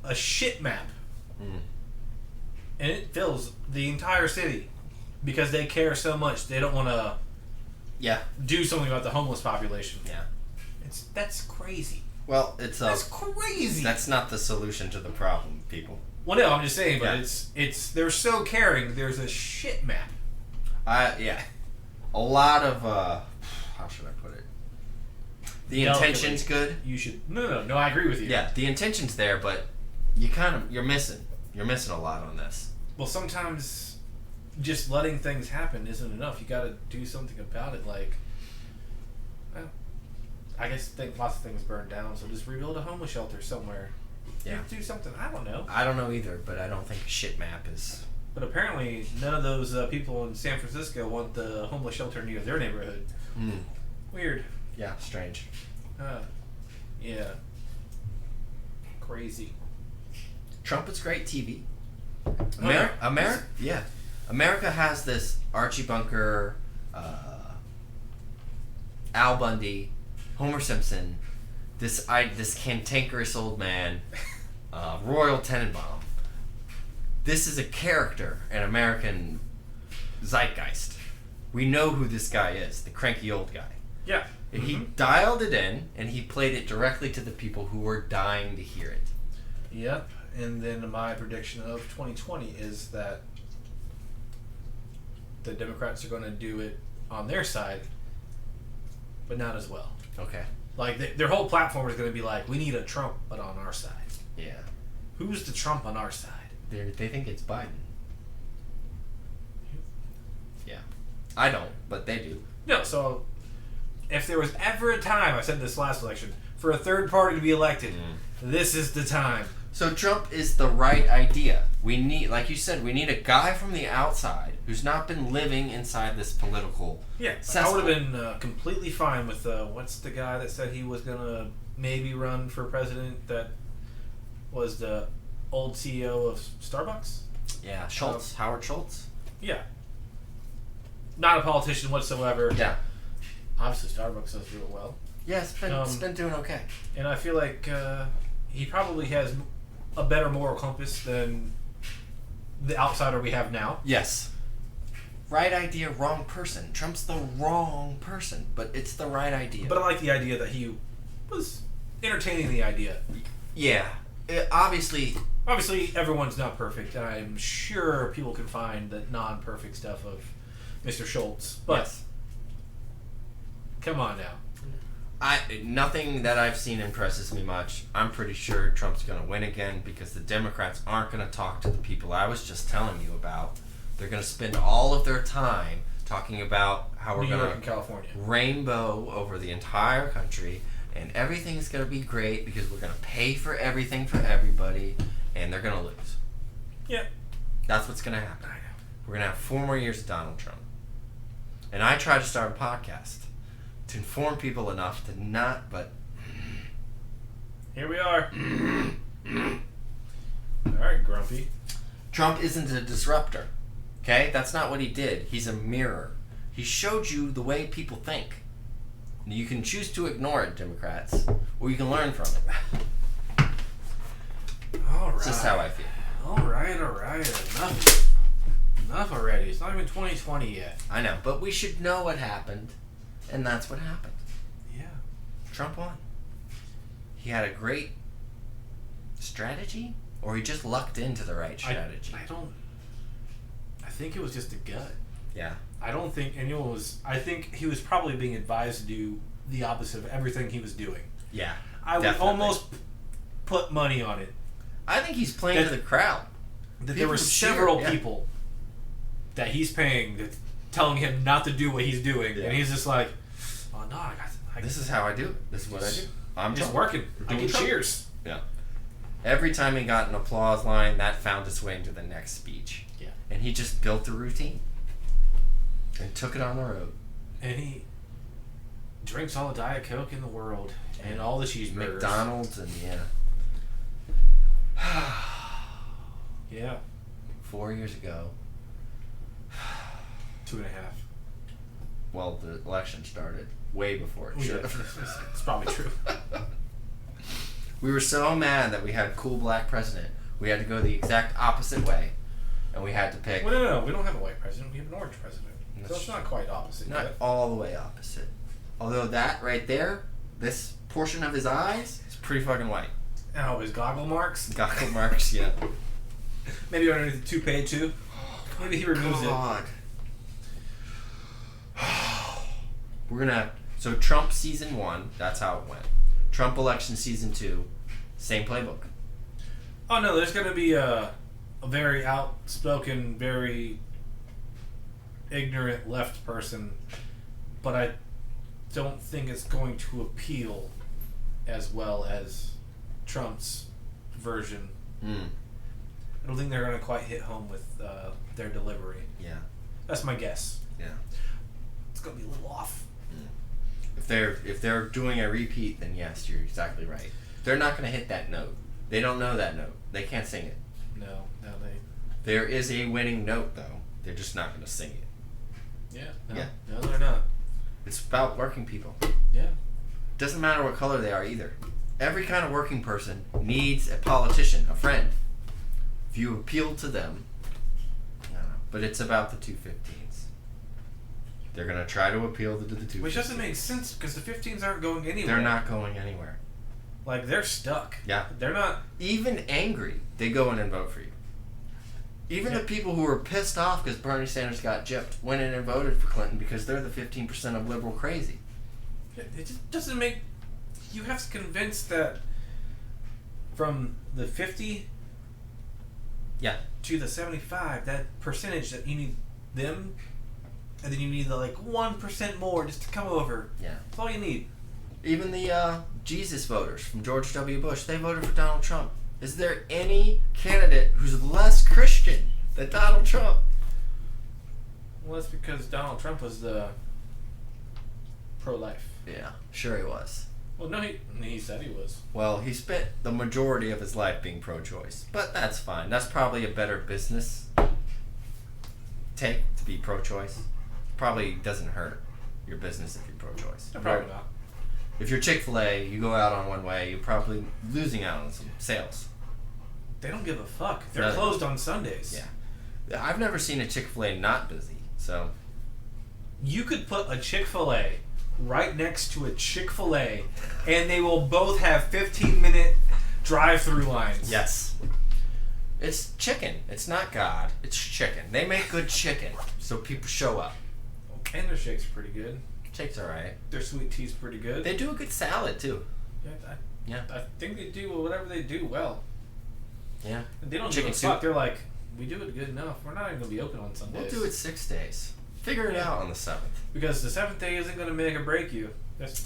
a shit map. And it fills the entire city because they care so much. They don't want to do something about the homeless population. Yeah. That's crazy. Well, that's crazy. That's not the solution to the problem, people. Well, no, I'm just saying, but it's they're so caring. There's a shit map. A lot of how should I put it? The intention's good. You should no. I agree with you. Yeah, the intention's there, but you're missing a lot on this. Well, sometimes just letting things happen isn't enough. You got to do something about it. Like, well, I think lots of things burned down, so just rebuild a homeless shelter somewhere. Yeah, do something. I don't know. I don't know either, but I don't think a shit map is. But apparently, none of those people in San Francisco want the homeless shelter near their neighborhood. Weird. Yeah, strange. Yeah. Crazy. Trump is great TV. America has this Archie Bunker, Al Bundy, Homer Simpson, this cantankerous old man, Royal Tenenbaum. This is a character in American zeitgeist. We know who this guy is, the cranky old guy. Yeah. And he dialed it in, and he played it directly to the people who were dying to hear it. Yep. And then my prediction of 2020 is that the Democrats are going to do it on their side, but not as well. Okay. Like, their whole platform is going to be like, we need a Trump, but on our side. Yeah. Who's the Trump on our side? They think it's Biden. Yeah. I don't, but they do. No, so if there was ever a time, I said this last election, for a third party to be elected, this is the time. So Trump is the right idea. We need, like you said, we need a guy from the outside who's not been living inside this political cesspool. I would have been completely fine with, what's the guy that said he was going to maybe run for president that was the old CEO of Starbucks? Yeah, Schultz. Howard Schultz? Yeah. Not a politician whatsoever. Yeah. Obviously Starbucks does do it well. Yeah, it's been doing okay. And I feel like he probably has a better moral compass than the outsider we have now. Yes. Right idea, wrong person. Trump's the wrong person, but it's the right idea. But I like the idea that he was entertaining the idea. Yeah. Obviously, everyone's not perfect. I'm sure people can find the non-perfect stuff of Mr. Schultz. But yes. Come on now. Nothing that I've seen impresses me much. I'm pretty sure Trump's going to win again because the Democrats aren't going to talk to the people I was just telling you about. They're going to spend all of their time talking about how we're going to rainbow over the entire country and everything's going to be great because we're going to pay for everything for everybody and they're going to lose. Yeah. That's what's going to happen. I know. We're going to have 4 more years of Donald Trump. And I tried to start a podcast to inform people enough to not, but... Here we are. Alright, Grumpy. Trump isn't a disruptor. Okay? That's not what he did. He's a mirror. He showed you the way people think. You can choose to ignore it, Democrats, or you can learn from it. Alright. That's just how I feel. Alright. Enough already. It's not even 2020 yet. I know, but we should know what happened, and that's what happened. Yeah. Trump won. He had a great strategy, or he just lucked into the right strategy. I think it was just a gut. Yeah. I don't think anyone was. I think he was probably being advised to do the opposite of everything he was doing. Yeah. I would almost put money on it. I think he's playing to the crowd. That there were several people that he's paying that telling him not to do what he's doing, and he's just like, "Oh no, I got this is how I do it. This is what I do. I'm just working. I get cheers." Yeah. Every time he got an applause line, that found its way into the next speech. Yeah. And he just built a routine. And took it on the road. And he drinks all the Diet Coke in the world and all the cheeseburgers. McDonald's and yeah. 4 years ago. 2.5. Well, the election started way before it should have. It's probably true. We were so mad that we had a cool black president. We had to go the exact opposite way. And we had to pick... Well, no. We don't have a white president. We have an orange president. So it's not quite opposite. Not all the way opposite. Although that right there, this portion of his eyes, is pretty fucking white. Oh, his goggle marks? Goggle marks, yeah. Maybe underneath the toupee too. Maybe he removes it. We're gonna... So Trump season 1, that's how it went. Trump election season 2, same playbook. Oh no, there's gonna be a very outspoken, very ignorant left person, but I don't think it's going to appeal as well as Trump's version. I don't think they're going to quite hit home with their delivery. Yeah. That's my guess. Yeah. It's going to be a little off. If they're doing a repeat, then yes, you're exactly right. They're not going to hit that note. They don't know that note. They can't sing it. No, they... There is a winning note, though. They're just not going to sing it. No, they're not. It's about working people. Yeah. Doesn't matter what color they are either. Every kind of working person needs a politician, a friend. If you appeal to them, I don't know. But it's about the 215s. They're going to try to appeal to the 215s. Which doesn't make sense because the 15s aren't going anywhere. They're not going anywhere. Like, they're stuck. Yeah. They're not... Even angry, they go in and vote for you. Even the people who were pissed off because Bernie Sanders got gypped went in and voted for Clinton because they're the 15% of liberal crazy. It just doesn't make... You have to convince that from the 50 to the 75, that percentage that you need them, and then you need the 1% more just to come over. Yeah. That's all you need. Even the Jesus voters from George W. Bush, they voted for Donald Trump. Is there any candidate who's less Christian than Donald Trump? Well, that's because Donald Trump was the pro-life. Yeah, sure he was. Well, no, he said he was. Well, he spent the majority of his life being pro-choice, but that's fine. That's probably a better business take to be pro-choice. Probably doesn't hurt your business if you're pro-choice. No, probably not. If you're Chick-fil-A, you go out on one way, you're probably losing out on some sales. They don't give a fuck. They're closed on Sundays. Yeah. I've never seen a Chick-fil-A not busy, so... You could put a Chick-fil-A right next to a Chick-fil-A, and they will both have 15-minute drive-through lines. Yes. It's chicken. It's not God. It's chicken. They make good chicken, so people show up. And their shake's pretty good. Shake's alright. Their sweet tea's pretty good. They do a good salad, too. Yeah, I think they do whatever they do well. Yeah. They don't Chicken give a fuck. They're like, we do it good enough. We're not even going to be open on Sundays. We'll do it 6 days. Figure it out on the 7th. Because the 7th day isn't going to make or break you. That's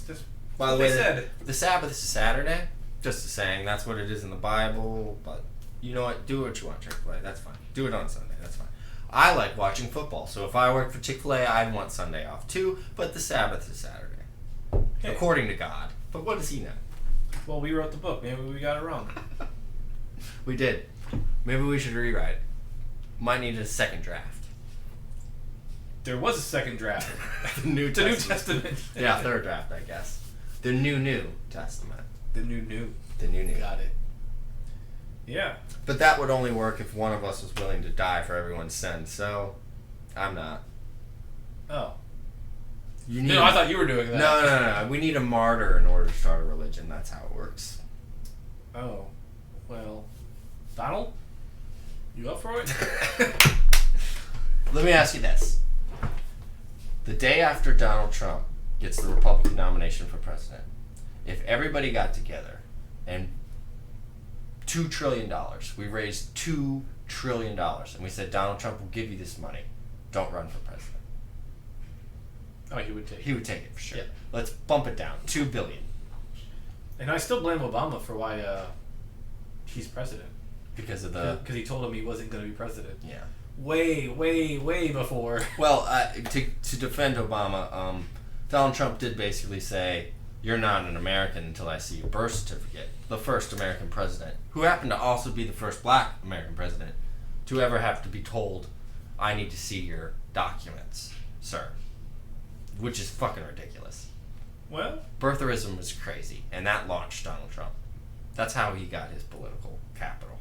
By the what way, they said. The Sabbath is Saturday. Just a saying. That's what it is in the Bible. But you know what? Do what you want, Chick-fil-A. That's fine. Do it on Sunday. That's fine. I like watching football. So if I work for Chick-fil-A, I'd want Sunday off too. But the Sabbath is Saturday. Okay. According to God. But what does he know? Well, we wrote the book. Maybe we got it wrong. We did. Maybe we should rewrite it. Might need a second draft. There was a second draft. The New The New Testament. Testament. Yeah, third draft, I guess. The New Testament. The new. The New. Got it. Yeah. But that would only work if one of us was willing to die for everyone's sins. So, I'm not. Oh. You need No, I thought you were doing that. No. We need a martyr in order to start a religion. That's how it works. Oh. Well, Donald? You up for it? Let me ask you this. The day after Donald Trump gets the Republican nomination for president, if everybody got together and $2 trillion, we raised $2 trillion, and we said, Donald Trump will give you this money, don't run for president. Oh, he would take it. He would take it for sure. Yeah. Let's bump it down. $2 billion. And I still blame Obama for why he's president. Because of the... Because he told him he wasn't going to be president. Yeah. Way before. Well, to defend Obama, Donald Trump did basically say, you're not an American until I see your birth certificate. The first American president, who happened to also be the first black American president, to ever have to be told, I need to see your documents, sir. Which is fucking ridiculous. Well, Birtherism is crazy, and that launched Donald Trump. That's how he got his political capital.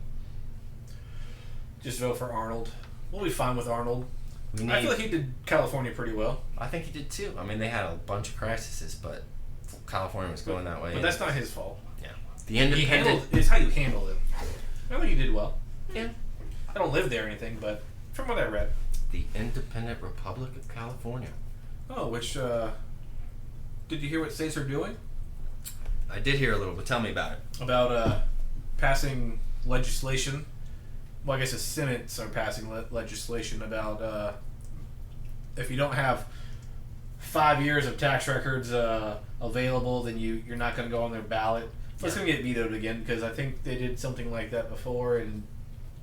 just vote for Arnold. We'll be fine with Arnold. I feel like he did California pretty well. I think he did too. I mean, they had a bunch of crises, but California was going that way. But that's not his fault. Yeah. The independent... It's how you handle it. I think he did well. Yeah. I don't live there or anything, but from what I read. The Independent Republic of California. Oh, which, did you hear what states are doing? I did hear a little, but tell me about it. About, passing legislation. Well, I guess the Senates are passing legislation about, if you don't have 5 years of tax records, available, then you're not going to go on their ballot. So it's going to get vetoed again, because I think they did something like that before, and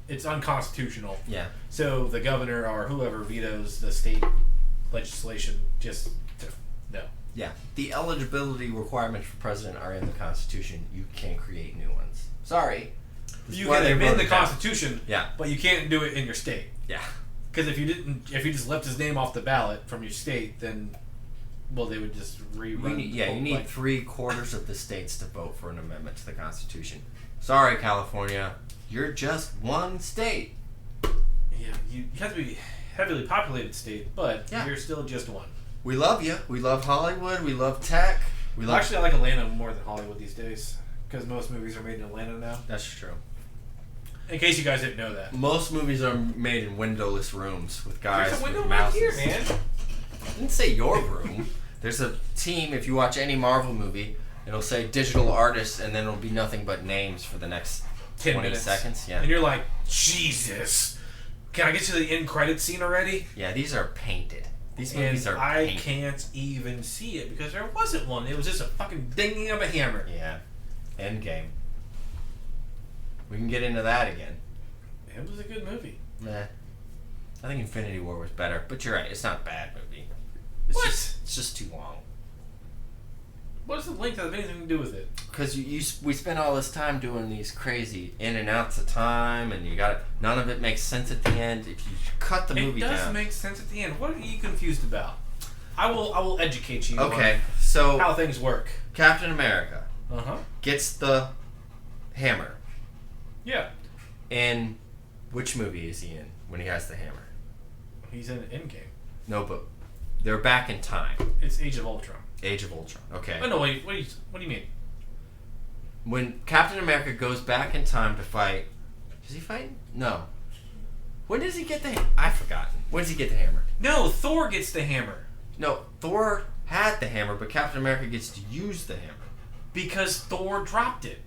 it's unconstitutional. Yeah. So the governor or whoever vetoes the state legislation, just no. Yeah. The eligibility requirements for president are in the Constitution. You can't create new ones. Sorry. You can amend the Constitution, yeah, but you can't do it in your state. Yeah. Because if you just left his name off the ballot from your state, then, well, they would just rerun. You need 3/4 of the states to vote for an amendment to the Constitution. Sorry, California, you're just one state. Yeah, you have to be a heavily populated state, but you're still just one. We love you. We love Hollywood. We love tech. Actually, I like Atlanta more than Hollywood these days, because most movies are made in Atlanta now. That's true. In case you guys didn't know that. Most movies are made in windowless rooms with guys There's a window with right mouses. here, man. I didn't say your room. There's a team, if you watch any Marvel movie, it'll say digital artists, and then it'll be nothing but names for the next 10 20 minutes. seconds. Yeah. And you're like, Jesus. Can I get to the end credit scene already? Yeah, these are painted. These and movies are I painted. can't even see it because there wasn't one. It was just a fucking dinging of a hammer. Yeah. Endgame. We can get into that again. It was a good movie. Nah. I think Infinity War was better, but you're right. It's not a bad movie. It's just too long. What does the length have anything to do with it? Because we spend all this time doing these crazy in and outs of time, and none of it makes sense at the end. If you cut the movie down, it does make sense at the end. What are you confused about? I will educate you. Okay, on so how things work. Captain America gets the hammer. Yeah. In which movie is he in when he has the hammer? He's in Endgame. No, but they're back in time. It's Age of Ultron. Age of Ultron. Okay. Oh no! Wait. What do you mean? When Captain America goes back in time to fight, does he fight? No. When does he get the? I've forgotten. When does he get the hammer? No, Thor gets the hammer. No, Thor had the hammer, but Captain America gets to use the hammer because Thor dropped it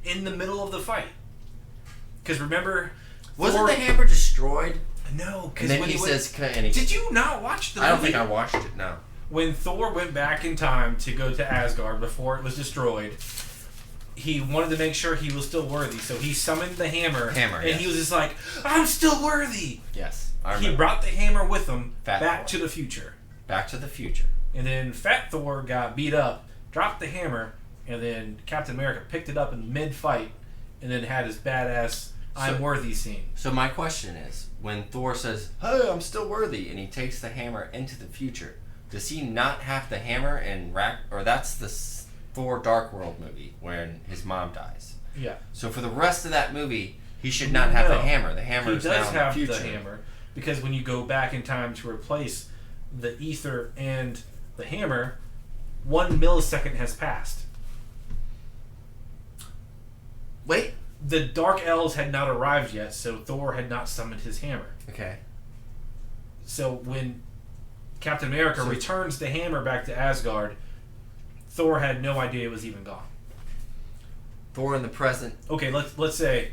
in the middle of the fight. Because remember, wasn't the hammer destroyed? No, because then he says, "Did you not watch the movie?" I don't think I watched it. No. When Thor went back in time to go to Asgard before it was destroyed, he wanted to make sure he was still worthy, so he summoned the hammer. And he was just like, "I'm still worthy." Yes, he brought the hammer with him back to the future. Back to the future. And then Fat Thor got beat up, dropped the hammer, and then Captain America picked it up in mid-fight, and then had his badass "I'm worthy" scene. So my question is, when Thor says, "Hey, I'm still worthy," and he takes the hammer into the future, does he not have the hammer and or that's the Thor Dark World movie when his mom dies? Yeah. So for the rest of that movie, he should not have the hammer. The hammer is now in the future. He does have the hammer, because when you go back in time to replace the ether and the hammer, 1 millisecond has passed. Wait. The Dark Elves had not arrived yet, so Thor had not summoned his hammer. Okay. So when Captain America returns the hammer back to Asgard, Thor had no idea it was even gone. Thor in the present. Okay, let's say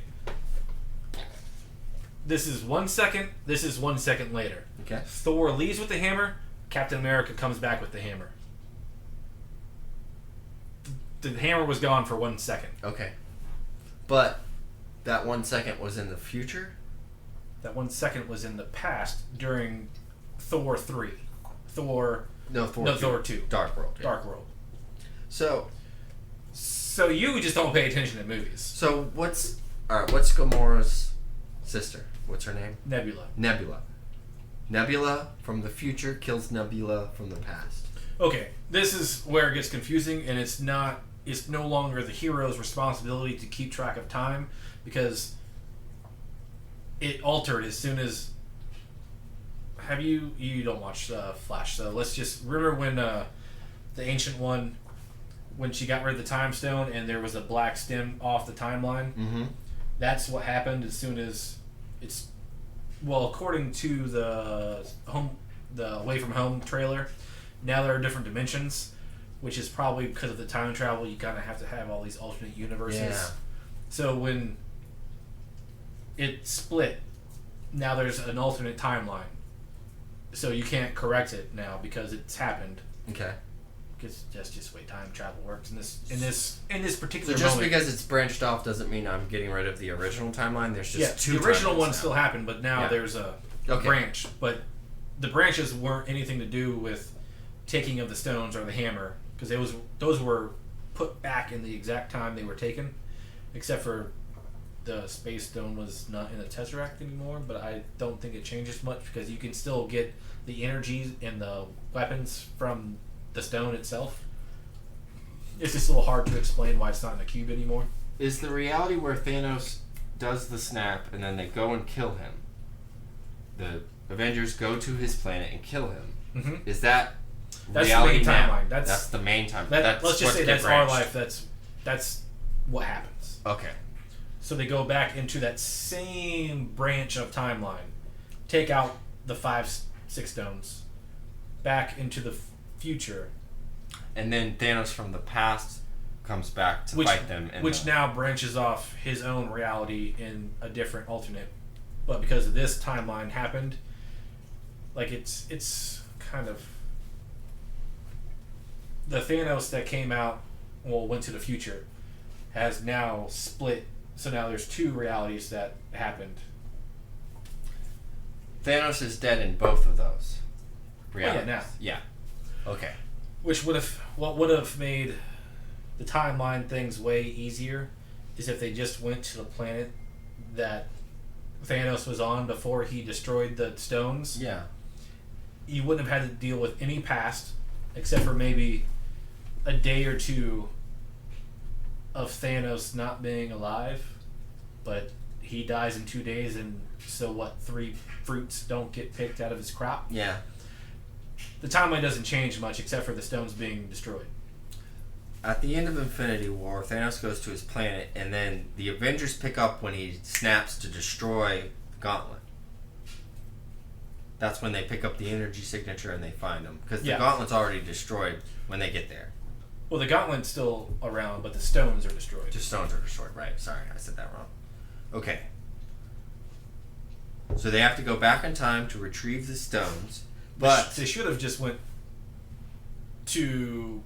this is 1 second, this is 1 second later. Okay. Thor leaves with the hammer, Captain America comes back with the hammer. The hammer was gone for 1 second. Okay. But that 1 second was in the future? That 1 second was in the past during Thor 3. Thor 2. Dark World. Yeah. Dark World. So you just don't pay attention to movies. So what's Gamora's sister? What's her name? Nebula. Nebula from the future kills Nebula from the past. Okay, this is where it gets confusing, and it's no longer the hero's responsibility to keep track of time, because it altered as soon as... You don't watch Flash, so let's just... Remember when the Ancient One, when she got rid of the Time Stone and there was a black stem off the timeline? Mm-hmm. That's what happened as soon as it's... Well, according to the Away From Home trailer, now there are different dimensions, which is probably because of the time travel. You kind of have to have all these alternate universes. Yeah. So when it split, now there's an alternate timeline. So you can't correct it now because it's happened. Okay. Because that's just the way time travel works in this particular So just moment. because it's branched off doesn't mean I'm getting rid of the original timeline. There's just two. The original one now. still happened, but now there's a branch. But the branches weren't anything to do with taking of the stones or the hammer, because those were put back in the exact time they were taken, except for the Space Stone was not in the Tesseract anymore. But I don't think it changes much, because you can still get the energies and the weapons from the stone itself. It's just a little hard to explain why it's not in the cube anymore. Is the reality where Thanos does the snap and then they go and kill him? The Avengers go to his planet and kill him. Mm-hmm. Is that that's reality the main now? timeline? That's the main timeline. Let's just say that's our life. That's what happens. Okay. So they go back into that same branch of timeline, take out the 5-6 stones, back into the future, and then Thanos from the past comes back to fight them, which now branches off his own reality in a different alternate. But because this timeline happened, like it's kind of the Thanos that came out, went to the future, has now split. So now there's two realities that happened. Thanos is dead in both of those realities. Now. Yeah. Okay. What would have made the timeline things way easier is if they just went to the planet that Thanos was on before he destroyed the stones. Yeah. You wouldn't have had to deal with any past, except for maybe a day or two of Thanos not being alive, but he dies in 2 days, and so what? 3 fruits don't get picked out of his crop. Yeah. The timeline doesn't change much except for the stones being destroyed. At the end of Infinity War, Thanos goes to his planet, and then the Avengers pick up when he snaps to destroy the Gauntlet. That's when they pick up the energy signature and they find him, because the Gauntlet's already destroyed when they get there. Well, the Gauntlet's still around, but the stones are destroyed. Just stones are destroyed, right. Sorry, I said that wrong. Okay. So they have to go back in time to retrieve the stones, but... They should have just went to...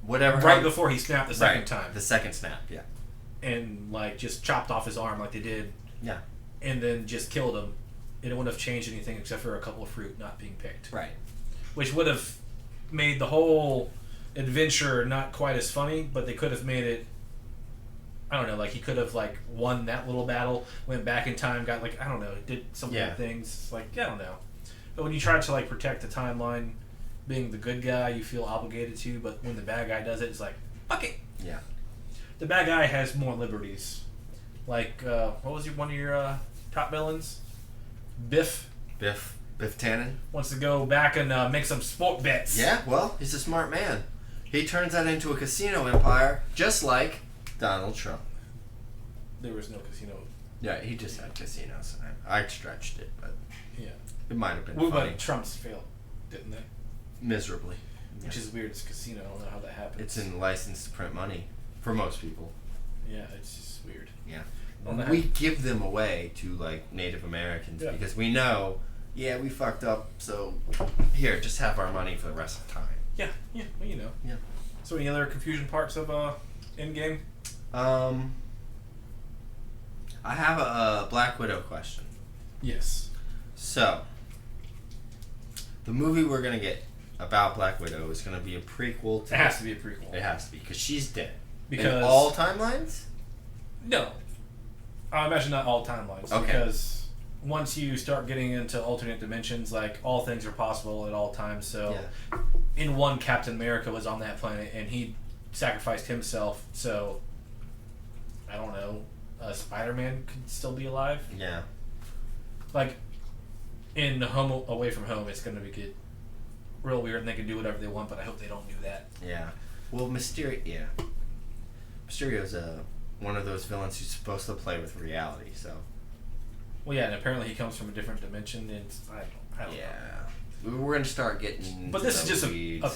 Whatever. Right before he snapped the second time. The second snap, yeah. And, just chopped off his arm like they did. Yeah. And then just killed him. It wouldn't have changed anything except for a couple of fruit not being picked. Right. Which would have made the whole adventure not quite as funny, but they could have made it. I don't know, like he could have like won that little battle, went back in time, got like I don't know, did some weird things. Like I don't know, but when you try to like protect the timeline, being the good guy, you feel obligated to. But when the bad guy does it, it's like fuck it. Yeah. The bad guy has more liberties. Like what was one of your top villains? Biff. Biff Tannen Wants to go back and make some sport bets. Yeah, well, he's a smart man. He turns that into a casino empire, just like Donald Trump. There was no casino. Yeah, he just had casinos. I stretched it, but Yeah. it might have been Well, funny. but Trump's failed, didn't they? Miserably. Which is weird. It's a casino. I don't know how that happens. It's in license to print money for most people. Yeah, it's just weird. Yeah. I don't know We how- give them away to like Native Americans because we know, we fucked up, so here, just have our money for the rest of the time. Yeah, well, you know. Yeah. So any other confusion parts of Endgame? I have a Black Widow question. Yes. So, the movie we're gonna get about Black Widow is gonna be a prequel to. It has to be a prequel. It has to be because she's dead. Because in all timelines. No, I imagine not all timelines. Okay. Because once you start getting into alternate dimensions, like all things are possible at all times. So, in one, Captain America was on that planet and he sacrificed himself. So, I don't know. Spider-Man could still be alive. Yeah. Like in Home Away from Home, it's going to be real weird, and they can do whatever they want. But I hope they don't do that. Yeah. Well, Mysterio. Yeah. Mysterio's one of those villains who's supposed to play with reality. So. Well, yeah, and apparently he comes from a different dimension, and I don't know. We're gonna start getting. But this is just a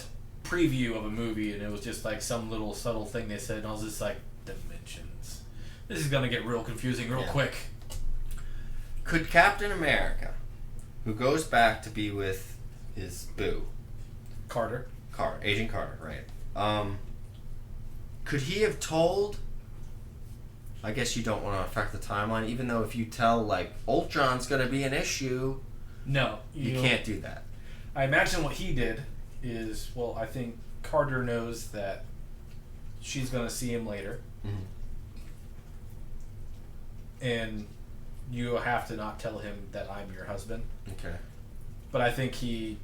preview of a movie, and it was just like some little subtle thing they said, and I was just like, dimensions. This is gonna get real confusing real quick. Could Captain America, who goes back to be with his boo, Agent Carter, right? Could he have told? I guess you don't want to affect the timeline, even though if you tell like Ultron's gonna be an issue. No, you can't do that. I imagine what he did is, I think Carter knows that she's gonna see him later, and you have to not tell him that I'm your husband. Okay. But I think he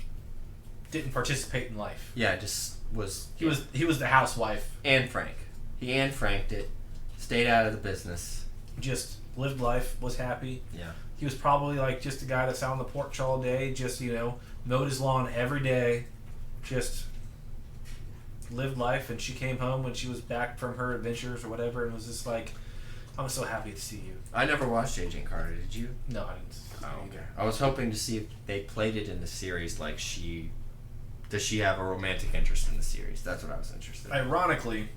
didn't participate in life. Yeah, just was. He was the housewife. Anne Frank. He Anne Franked it. Stayed out of the business. Just lived life. Was happy. Yeah. He was probably like just a guy that sat on the porch all day. Just mowed his lawn every day. Just lived life. And she came home when she was back from her adventures or whatever, and was just like, "I'm so happy to see you." I never watched Agent Carter. Did you? No, I didn't. Oh, okay. I was hoping to see if they played it in the series. Like does she have a romantic interest in the series? That's what I was interested in. Ironically,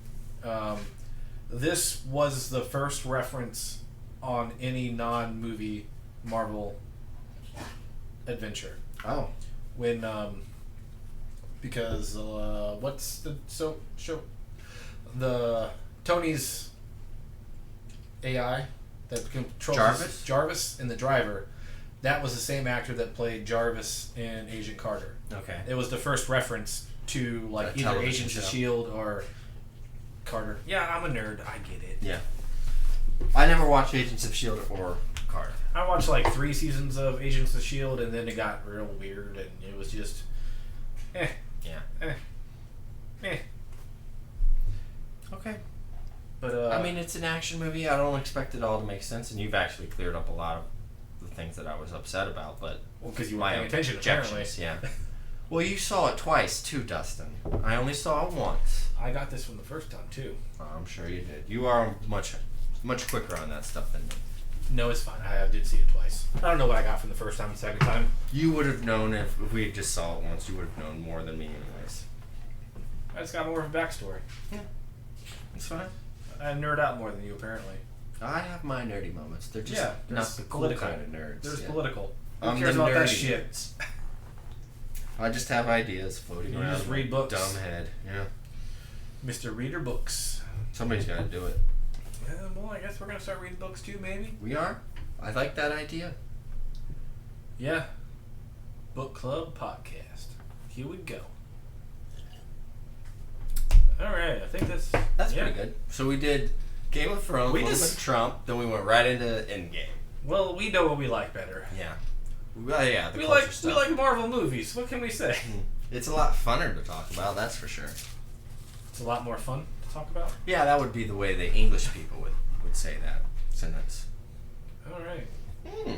this was the first reference on any non-movie Marvel adventure. Oh. When, because, what's the show? The Tony's AI that controls Jarvis and the driver. That was the same actor that played Jarvis in Agent Carter. Okay. It was the first reference to like either Agents of S.H.I.E.L.D. or Carter. Yeah, I'm a nerd. I get it. Yeah. I never watched Agents of S.H.I.E.L.D. or Carter. I watched like 3 seasons of Agents of S.H.I.E.L.D. and then it got real weird and it was just Yeah. Okay. But I mean, it's an action movie. I don't expect it all to make sense, and you've actually cleared up a lot of the things that I was upset about, but because you weren't paying attention, objections, yeah. Well, you saw it twice too, Dustin. I only saw it once. I got this from the first time too. I'm sure you did. You are much quicker on that stuff than me. No, it's fine. I did see it twice. I don't know what I got from the first time and second time. You would have known if we just saw it once. You would have known more than me, anyways. I just got more of a backstory. Yeah, it's fine. I nerd out more than you, apparently. I have my nerdy moments. They're just not the cool political kind of nerds. There's political. Who cares about that shit? Nerds. I just have ideas floating around. You just read books. Dumb head. Yeah. Mr. Reader Books. Somebody's got to do it. Yeah, well, I guess we're going to start reading books too, maybe. We are? I like that idea. Yeah. Book Club Podcast. Here we go. All right, I think that's pretty good. So we did Game of Thrones, We a little just- bit of Trump, then we went right into Endgame. Well, we know what we like better. Yeah. Well, yeah, the We culture like stuff. we like Marvel movies. What can we say? It's a lot funner to talk about, that's for sure. It's a lot more fun to talk about. Yeah, that would be the way the English people would say that sentence. All right. Hmm.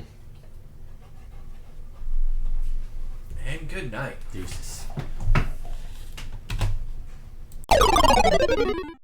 And good night. Deuces.